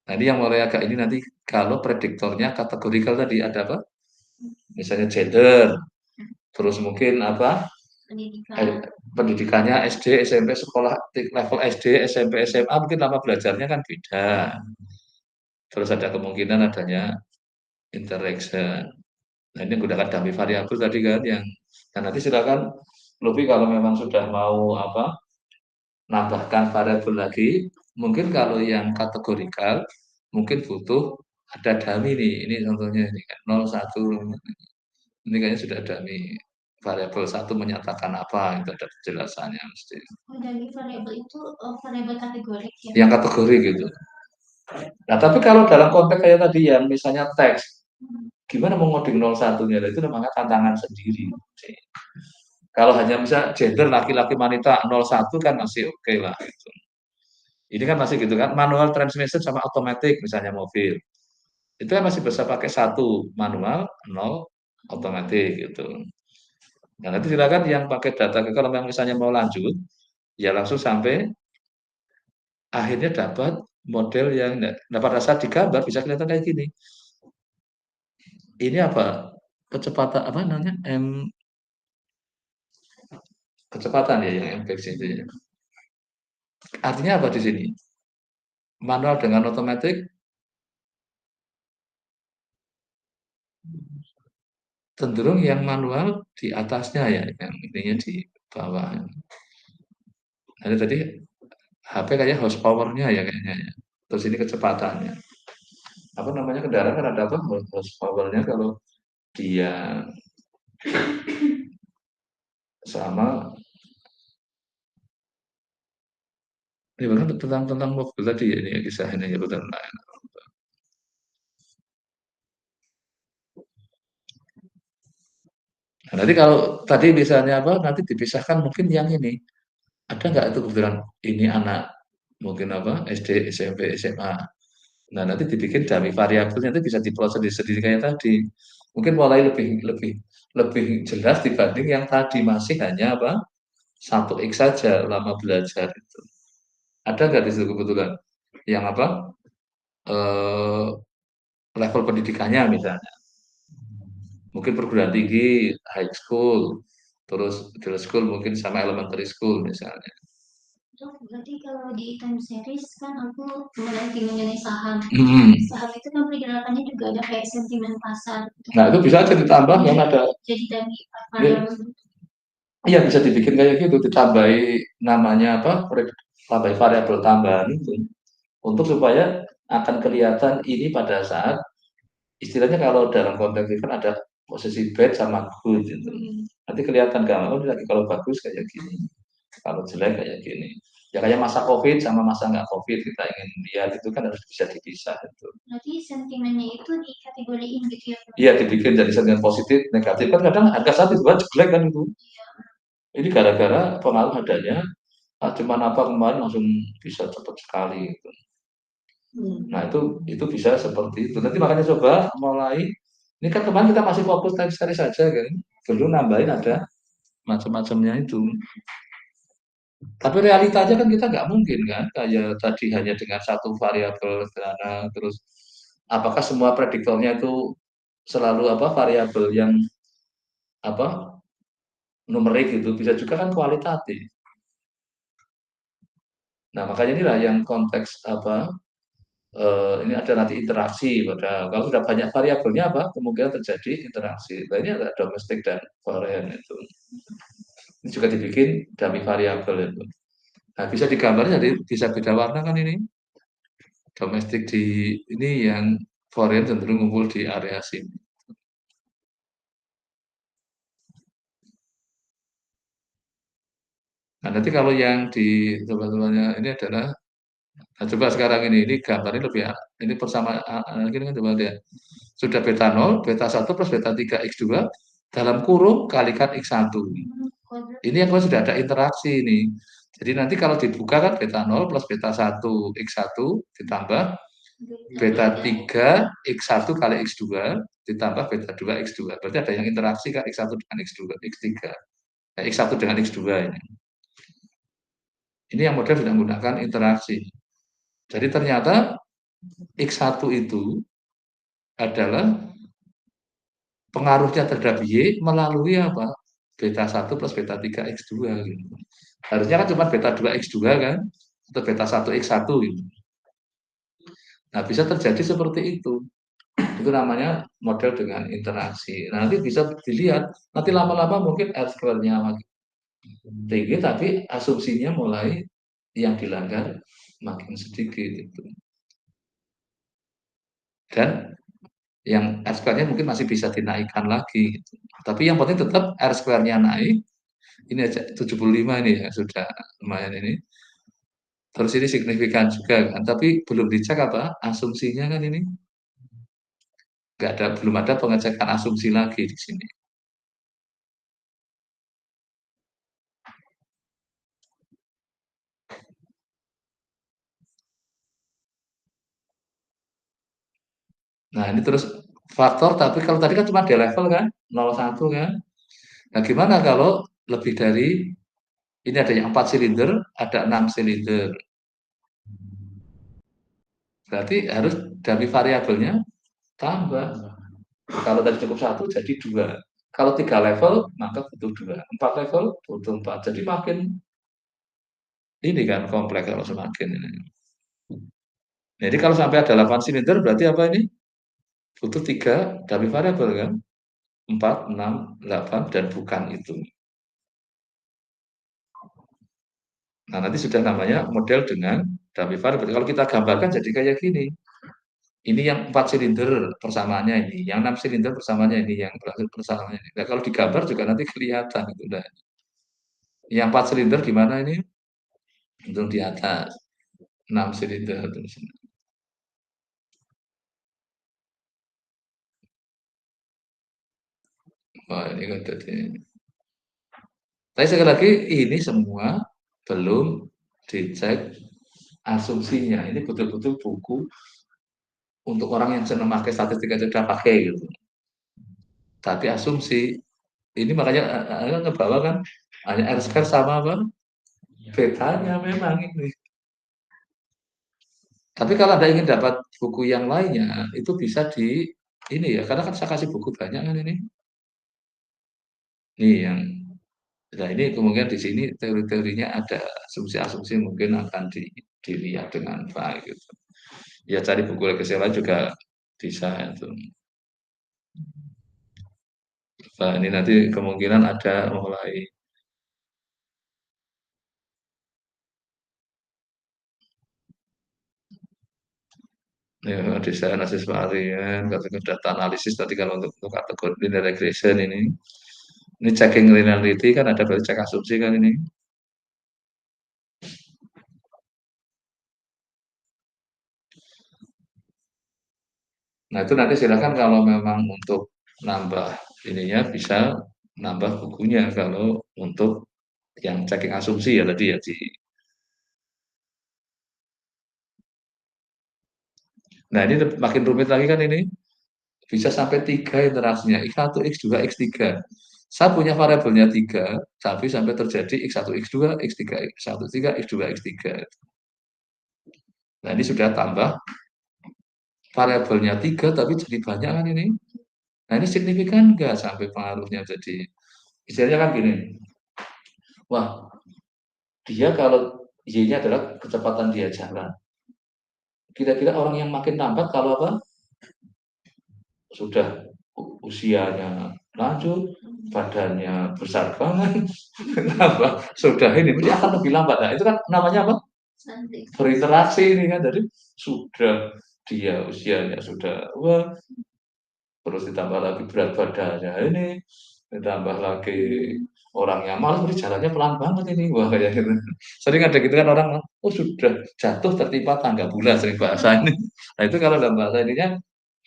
Nah, ini yang mulai agak ini nanti kalau prediktornya kategorikal tadi ada apa? Misalnya gender, terus mungkin apa? pendidikan. Pendidikannya SD, SMP, sekolah level SD, SMP, SMA mungkin lama belajarnya kan beda. Terus ada kemungkinan adanya interaction. Nah, ini menggunakan dummy variabel tadi kan yang nah nanti silakan lebih kalau memang sudah mau apa nambahkan variabel lagi, mungkin kalau yang kategorikal mungkin butuh ada dummy nih. Ini contohnya ini kan 0, 1 ini kayaknya sudah dummy variabel satu menyatakan apa itu ada penjelasannya mesti. Oh, dari variabel itu variabel kategorik ya. Yang kategori gitu. Nah, tapi kalau dalam konteks kayak tadi yang misalnya teks, gimana mengoding 01-nya? Itu namanya tantangan sendiri. Kalau hanya bisa gender laki-laki wanita 01 kan masih oke lah gitu. Ini kan masih gitu kan, manual transmission sama automatic misalnya mobil. Itu kan masih bisa pakai satu manual, 0 automatic gitu. Nah, nanti silakan yang pakai data kalau memang misalnya mau lanjut, ya langsung sampai akhirnya dapat model yang nah pada saat digambar bisa kelihatan kayak gini. Ini apa? Kecepatan apa namanya? Kecepatan ya yang MPX itu ya. Artinya apa di sini? Manual dengan otomatis cenderung yang manual di atasnya ya, yang ininya di bawah. Ada tadi HP kayaknya horsepower-nya ya kayaknya ya. Terus ini kecepatannya. Apa namanya kendaraan kan ada apa horsepower-nya kalau dia sama ini bahkan tentang mobil tadi ya ini ya, kisah ini ya betul. Nah, nanti kalau tadi misalnya apa nanti dipisahkan mungkin yang ini ada nggak itu kebetulan ini anak mungkin apa SD, SMP, SMA. Nah, nanti dibikin dummy variabelnya itu bisa diproses sendiri kayak tadi. Mungkin mulai lebih lebih lebih jelas dibanding yang tadi masih hanya apa satu x saja lama belajar itu. Ada nggak di situ kebetulan yang apa eh, level pendidikannya misalnya, mungkin perguruan tinggi, high school, terus middle school mungkin sama elementary school misalnya. Berarti kalau di time series kan aku meneliti mengenai saham. Hmm. Saham itu kan pergerakannya juga ada kayak sentimen pasar. Nah, itu bisa aja ditambah kan ada. Jadi dari variabel. Iya bisa dibikin kayak gitu, ditambahi namanya apa, tambahi variabel tambahan itu untuk supaya akan kelihatan ini pada saat istilahnya kalau dalam konteks itu kan ada posisi bad sama good gitu. Nanti kelihatan gambar oh ini lagi kalau bagus kayak gini, kalau jelek kayak gini. Ya kayak masa COVID sama masa nggak COVID kita ingin lihat itu kan harus bisa dipisah itu. Berarti sentimennya itu dikategoriin gitu ya? Iya dibikin jadi sentimen positif, negatif kan kadang harga saat itu kan jelek kan itu. Ini gara-gara pengaruh adanya cuman apa kemarin langsung bisa cepat sekali gitu. Nah itu bisa seperti itu. Nanti makanya coba mulai ini kan kemarin kita masih fokus time series saja kan, belum nambahin ada macam-macamnya itu. Tapi realitanya kan kita nggak mungkin kan, kayak tadi hanya dengan satu variabel sederhana, terus apakah semua prediktornya itu selalu apa variabel yang apa numerik gitu, bisa juga kan kualitatif. Nah makanya inilah yang konteks apa ini ada nanti interaksi pada kalau sudah banyak variabelnya apa kemungkinan terjadi interaksi. Nah, ini ada domestik dan foreign itu. Ini juga dibikin dummy variabel itu. Nah, bisa digambar jadi bisa beda warna kan ini. Domestik di ini yang foreign cenderung ngumpul di area sini. Nah, nanti kalau yang di teman-temannya ini adalah Nah, coba sekarang ini gambarnya lebih ini persama gini kan coba lihat. Sudah beta 0, beta 1 plus beta 3 X2 dalam kurung kalikan X1. Ini yang sudah ada interaksi ini. Jadi nanti kalau dibuka kan beta 0 plus beta 1 X1 ditambah beta 3 X1 kali X2 ditambah beta 2 X2. Berarti ada yang interaksi kan X1 dengan X2, X3. X1 dengan X2 ini. Ini yang model sudah menggunakan interaksi. Jadi ternyata X1 itu adalah pengaruhnya terhadap Y melalui apa? Beta 1 plus beta 3 X2 gitu. Harusnya kan cuma beta 2 X2 kan? Atau beta 1 X1 gitu. Nah, bisa terjadi seperti itu. Itu namanya model dengan interaksi. Nah, nanti bisa dilihat, nanti lama-lama mungkin R square-nya makin tinggi, tapi asumsinya mulai yang dilanggar makin sedikit itu. Dan yang R square-nya mungkin masih bisa dinaikkan lagi. Gitu. Tapi yang penting tetap R square-nya naik. Ini aja 75 ini ya, sudah lumayan ini. Terus ini signifikan juga kan, tapi belum dicek apa asumsinya kan ini. Nggak ada, belum ada pengecekan asumsi lagi di sini. Nah, ini terus faktor, tapi kalau tadi kan cuma di level kan, 0,1 kan. Nah, gimana kalau lebih dari, ini ada yang 4 silinder, ada 6 silinder. Berarti harus dari variabelnya tambah. Kalau tadi cukup 1, jadi 2. Kalau 3 level, maka butuh 2. 4 level, butuh 4. Jadi makin, ini kan kompleks kalau semakin ini. Jadi kalau sampai ada 8 silinder, berarti apa ini? Butuh 3 dari variabel kan? 4, 6, 8, dan bukan itu. Nah, nanti sudah namanya model dengan dummy variable. Kalau kita gambarkan jadi kayak gini. Ini yang 4 silinder persamaannya ini, yang 6 silinder persamaannya ini, yang berhasil persamaannya ini. Nah, kalau digambar juga nanti kelihatan itu. Nah, yang 4 silinder gimana ini? Untuk di atas 6 silinder terus. Wah, ini kan jadi. Tapi sekali lagi ini semua belum dicek asumsinya. Ini betul-betul buku untuk orang yang senang pakai statistik aja udah pakai gitu. Tapi asumsi ini makanya ngebawa kan hanya R square sama apa? Betanya memang ini. Tapi kalau Anda ingin dapat buku yang lainnya, itu bisa di ini ya, karena kan saya kasih buku banyak kan ini. Nih yang, nah ini kemungkinan di sini teori-teorinya ada asumsi-asumsi mungkin akan dilihat dengan baik gitu. Ya cari buku legacy lain juga bisa itu. Nah, ini nanti kemungkinan ada mulai ya, desain asis varian, katakan data analisis tadi kalau untuk kategori linear regression ini checking linearity kan ada berarti cek asumsi kan ini. Nah itu nanti silakan kalau memang untuk nambah ininya bisa nambah bukunya kalau untuk yang checking asumsi ya tadi ya di. Nah ini makin rumit lagi kan ini bisa sampai 3 interaksinya x1, x2, x3. Saya punya variabelnya 3, tapi sampai terjadi x1, x2, x3, x1, x3, x2, x3. Nah ini sudah tambah variabelnya 3, tapi jadi banyak kan ini. Nah ini signifikan nggak sampai pengaruhnya jadi, misalnya kan gini, wah dia kalau Y-nya adalah kecepatan dia jalan. Kira-kira orang yang makin lambat kalau apa? Sudah usianya lanjut, badannya besar banget, sudah ini, dia akan lebih lambat. Nah, itu kan namanya apa? Berinteraksi ini kan, jadi sudah dia usianya sudah wah, terus ditambah lagi berat badannya ini, ditambah lagi orangnya malah ini jalannya pelan banget ini, wah kayak gitu. Sering ada gitu kan orang, oh sudah jatuh tertimpa tangga bulan sering bahasa ini. Nah itu kalau dalam bahasa ininya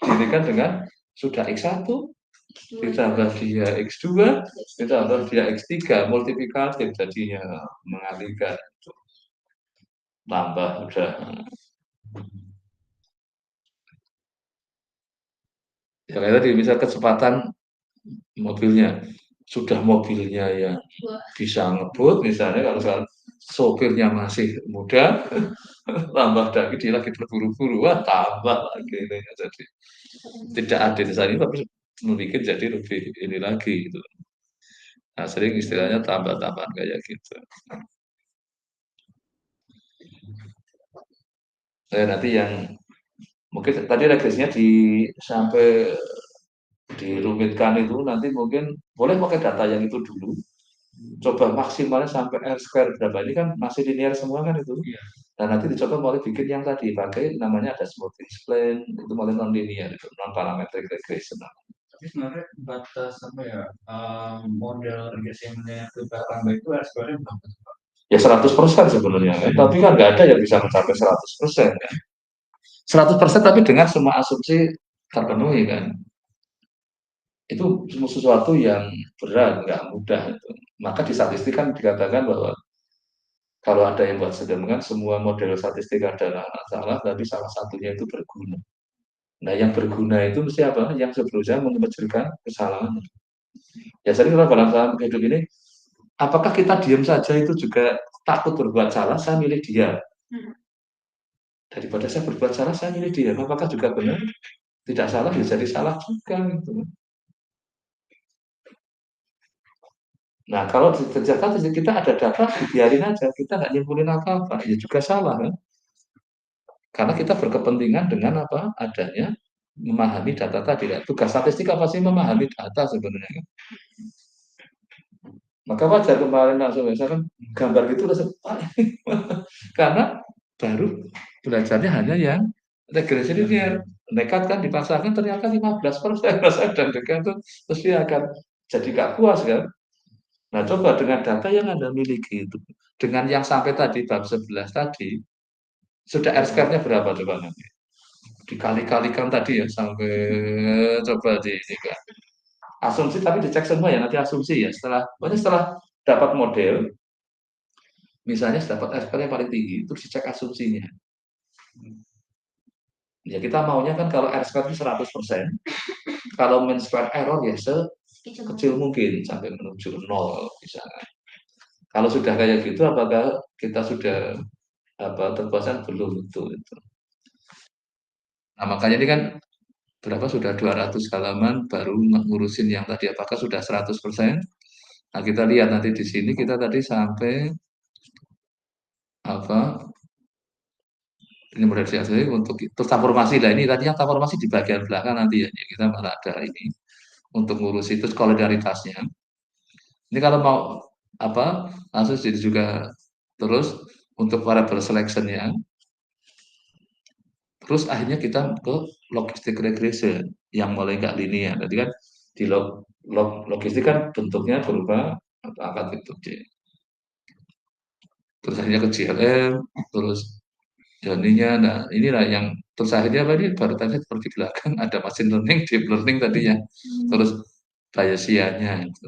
diberikan dengan sudah X1 ditambah dia X2 ditambah dia X3 multiplikatif jadinya mengalihkan tambah udah ya kayak tadi misal kecepatan mobilnya sudah mobilnya ya bisa ngebut misalnya kalau soal sopirnya masih muda tambah lagi dia lagi terburu-buru wah tambah lagi ini jadi tidak adil saat ini tapi membuat jadi lebih ini lagi gitu. Nah sering istilahnya tambah-tambahan kayak gitu. Nanti yang mungkin tadi regresinya di sampai dirumitkan itu nanti mungkin boleh pakai data yang itu dulu coba maksimalnya sampai R square berapa ini kan masih linear semua kan itu dan nanti dicoba mulai bikin yang tadi pakai namanya ada smoothing spline itu mulai non linear itu non parametric regression. Tapi sebenarnya batas apa ya model regresi yang kita tambah itu R square berapa? Ya 100% sebenarnya kan? Tapi kan nggak ada yang bisa mencapai 100% kan. 100% tapi dengan semua asumsi terpenuhi kan. Itu sesuatu yang berat, nggak mudah itu. Maka di statistik kan dikatakan bahwa kalau ada yang buat sedemikian semua model statistik adalah salah, tapi salah satunya itu berguna. Nah, yang berguna itu mesti apa? Yang berusaha mencegah kesalahan. Ya, jadi kalau dalam hidup ini, apakah kita diam saja itu juga takut berbuat salah? Saya milih dia. Daripada saya berbuat salah, saya milih dia. Apakah juga benar? Tidak salah, ya jadi salah juga. Gitu. Nah, kalau ternyata kita ada data, biarin aja. Kita nggak nyimpulin apa-apa. Ya juga salah. Kan? Karena kita berkepentingan dengan apa adanya memahami data tadi. Tugas statistik apa sih memahami data sebenarnya? Maka wajar kemarin langsung misalkan gambar gitu langsung karena baru belajarnya hanya yang regresi linear. Nekat kan dipasangkan ternyata 15% dan dekat itu terus dia akan jadi gak puas kan. Nah coba dengan data yang Anda miliki itu dengan yang sampai tadi bab 11 tadi sudah R square-nya berapa coba nanti? Dikali-kalikan tadi ya sampai coba di ini kan. Asumsi tapi dicek semua ya nanti asumsi ya setelah dapat model misalnya dapat R square yang paling tinggi terus dicek asumsinya. Ya kita maunya kan kalau R square itu 100%, kalau mean square error ya sekecil mungkin sampai menuju 0 misalnya. Kalau sudah kayak gitu apakah kita sudah terpuasan belum itu. Nah makanya ini kan berapa sudah 200 halaman baru ngurusin yang tadi apakah sudah 100%. Nah kita lihat nanti di sini kita tadi sampai apa ini model CSV untuk transformasi lah ini tadi yang transformasi di bagian belakang nanti ya kita malah ada ini untuk ngurus itu kolonialitasnya. Ini kalau mau apa langsung jadi juga terus untuk variable selectionnya. Terus akhirnya kita ke logistik regression yang mulai nggak linear. Tadi kan di logistik kan bentuknya berupa angka bentuk C. Terus akhirnya ke GLM, terus jadinya, nah inilah yang terus akhirnya apa ini baru tadi seperti belakang ada machine learning, deep learning tadinya, terus Bayesiannya itu.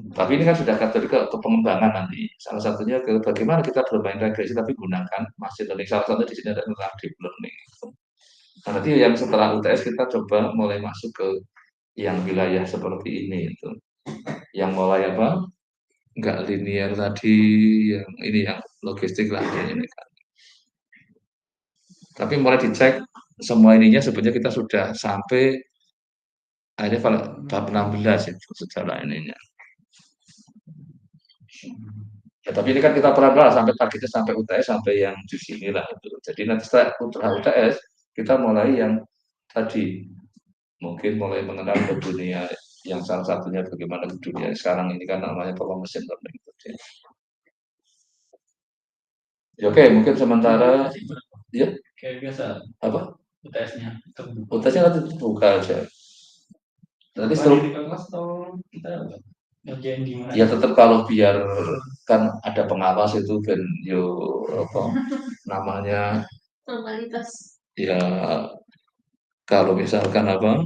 Tapi ini kan sudah kategori ke pengembangan nanti. Salah satunya ke bagaimana kita bermain regresi tapi gunakan machine learning. Salah satunya di sini ada tentang deep learning. Nah, nanti yang setelah UTS kita coba mulai masuk ke yang wilayah seperti ini itu. Yang mulai apa? Enggak linear tadi, yang ini yang logistik lah ini kan. Tapi mulai dicek semua ininya sebenarnya kita sudah sampai akhirnya kalau bab 16 itu secara ininya. Ya, tapi ini kan kita pelan-pelan sampai targetnya sampai UTS sampai yang di sini lah itu. Jadi nanti setelah UTS kita mulai yang tadi mungkin mulai mengenal ke dunia yang salah satunya bagaimana ke dunia sekarang ini kan namanya pola mesin learning. Ya, oke, mungkin sementara ya kayak biasa apa UTS-nya UTS-nya nanti buka aja. Nanti setelah kelas atau kita ngerjain gimana? ya tetap kalau biar kan ada pengawas itu ben yo apa namanya Formalitas. ya kalau misalkan apa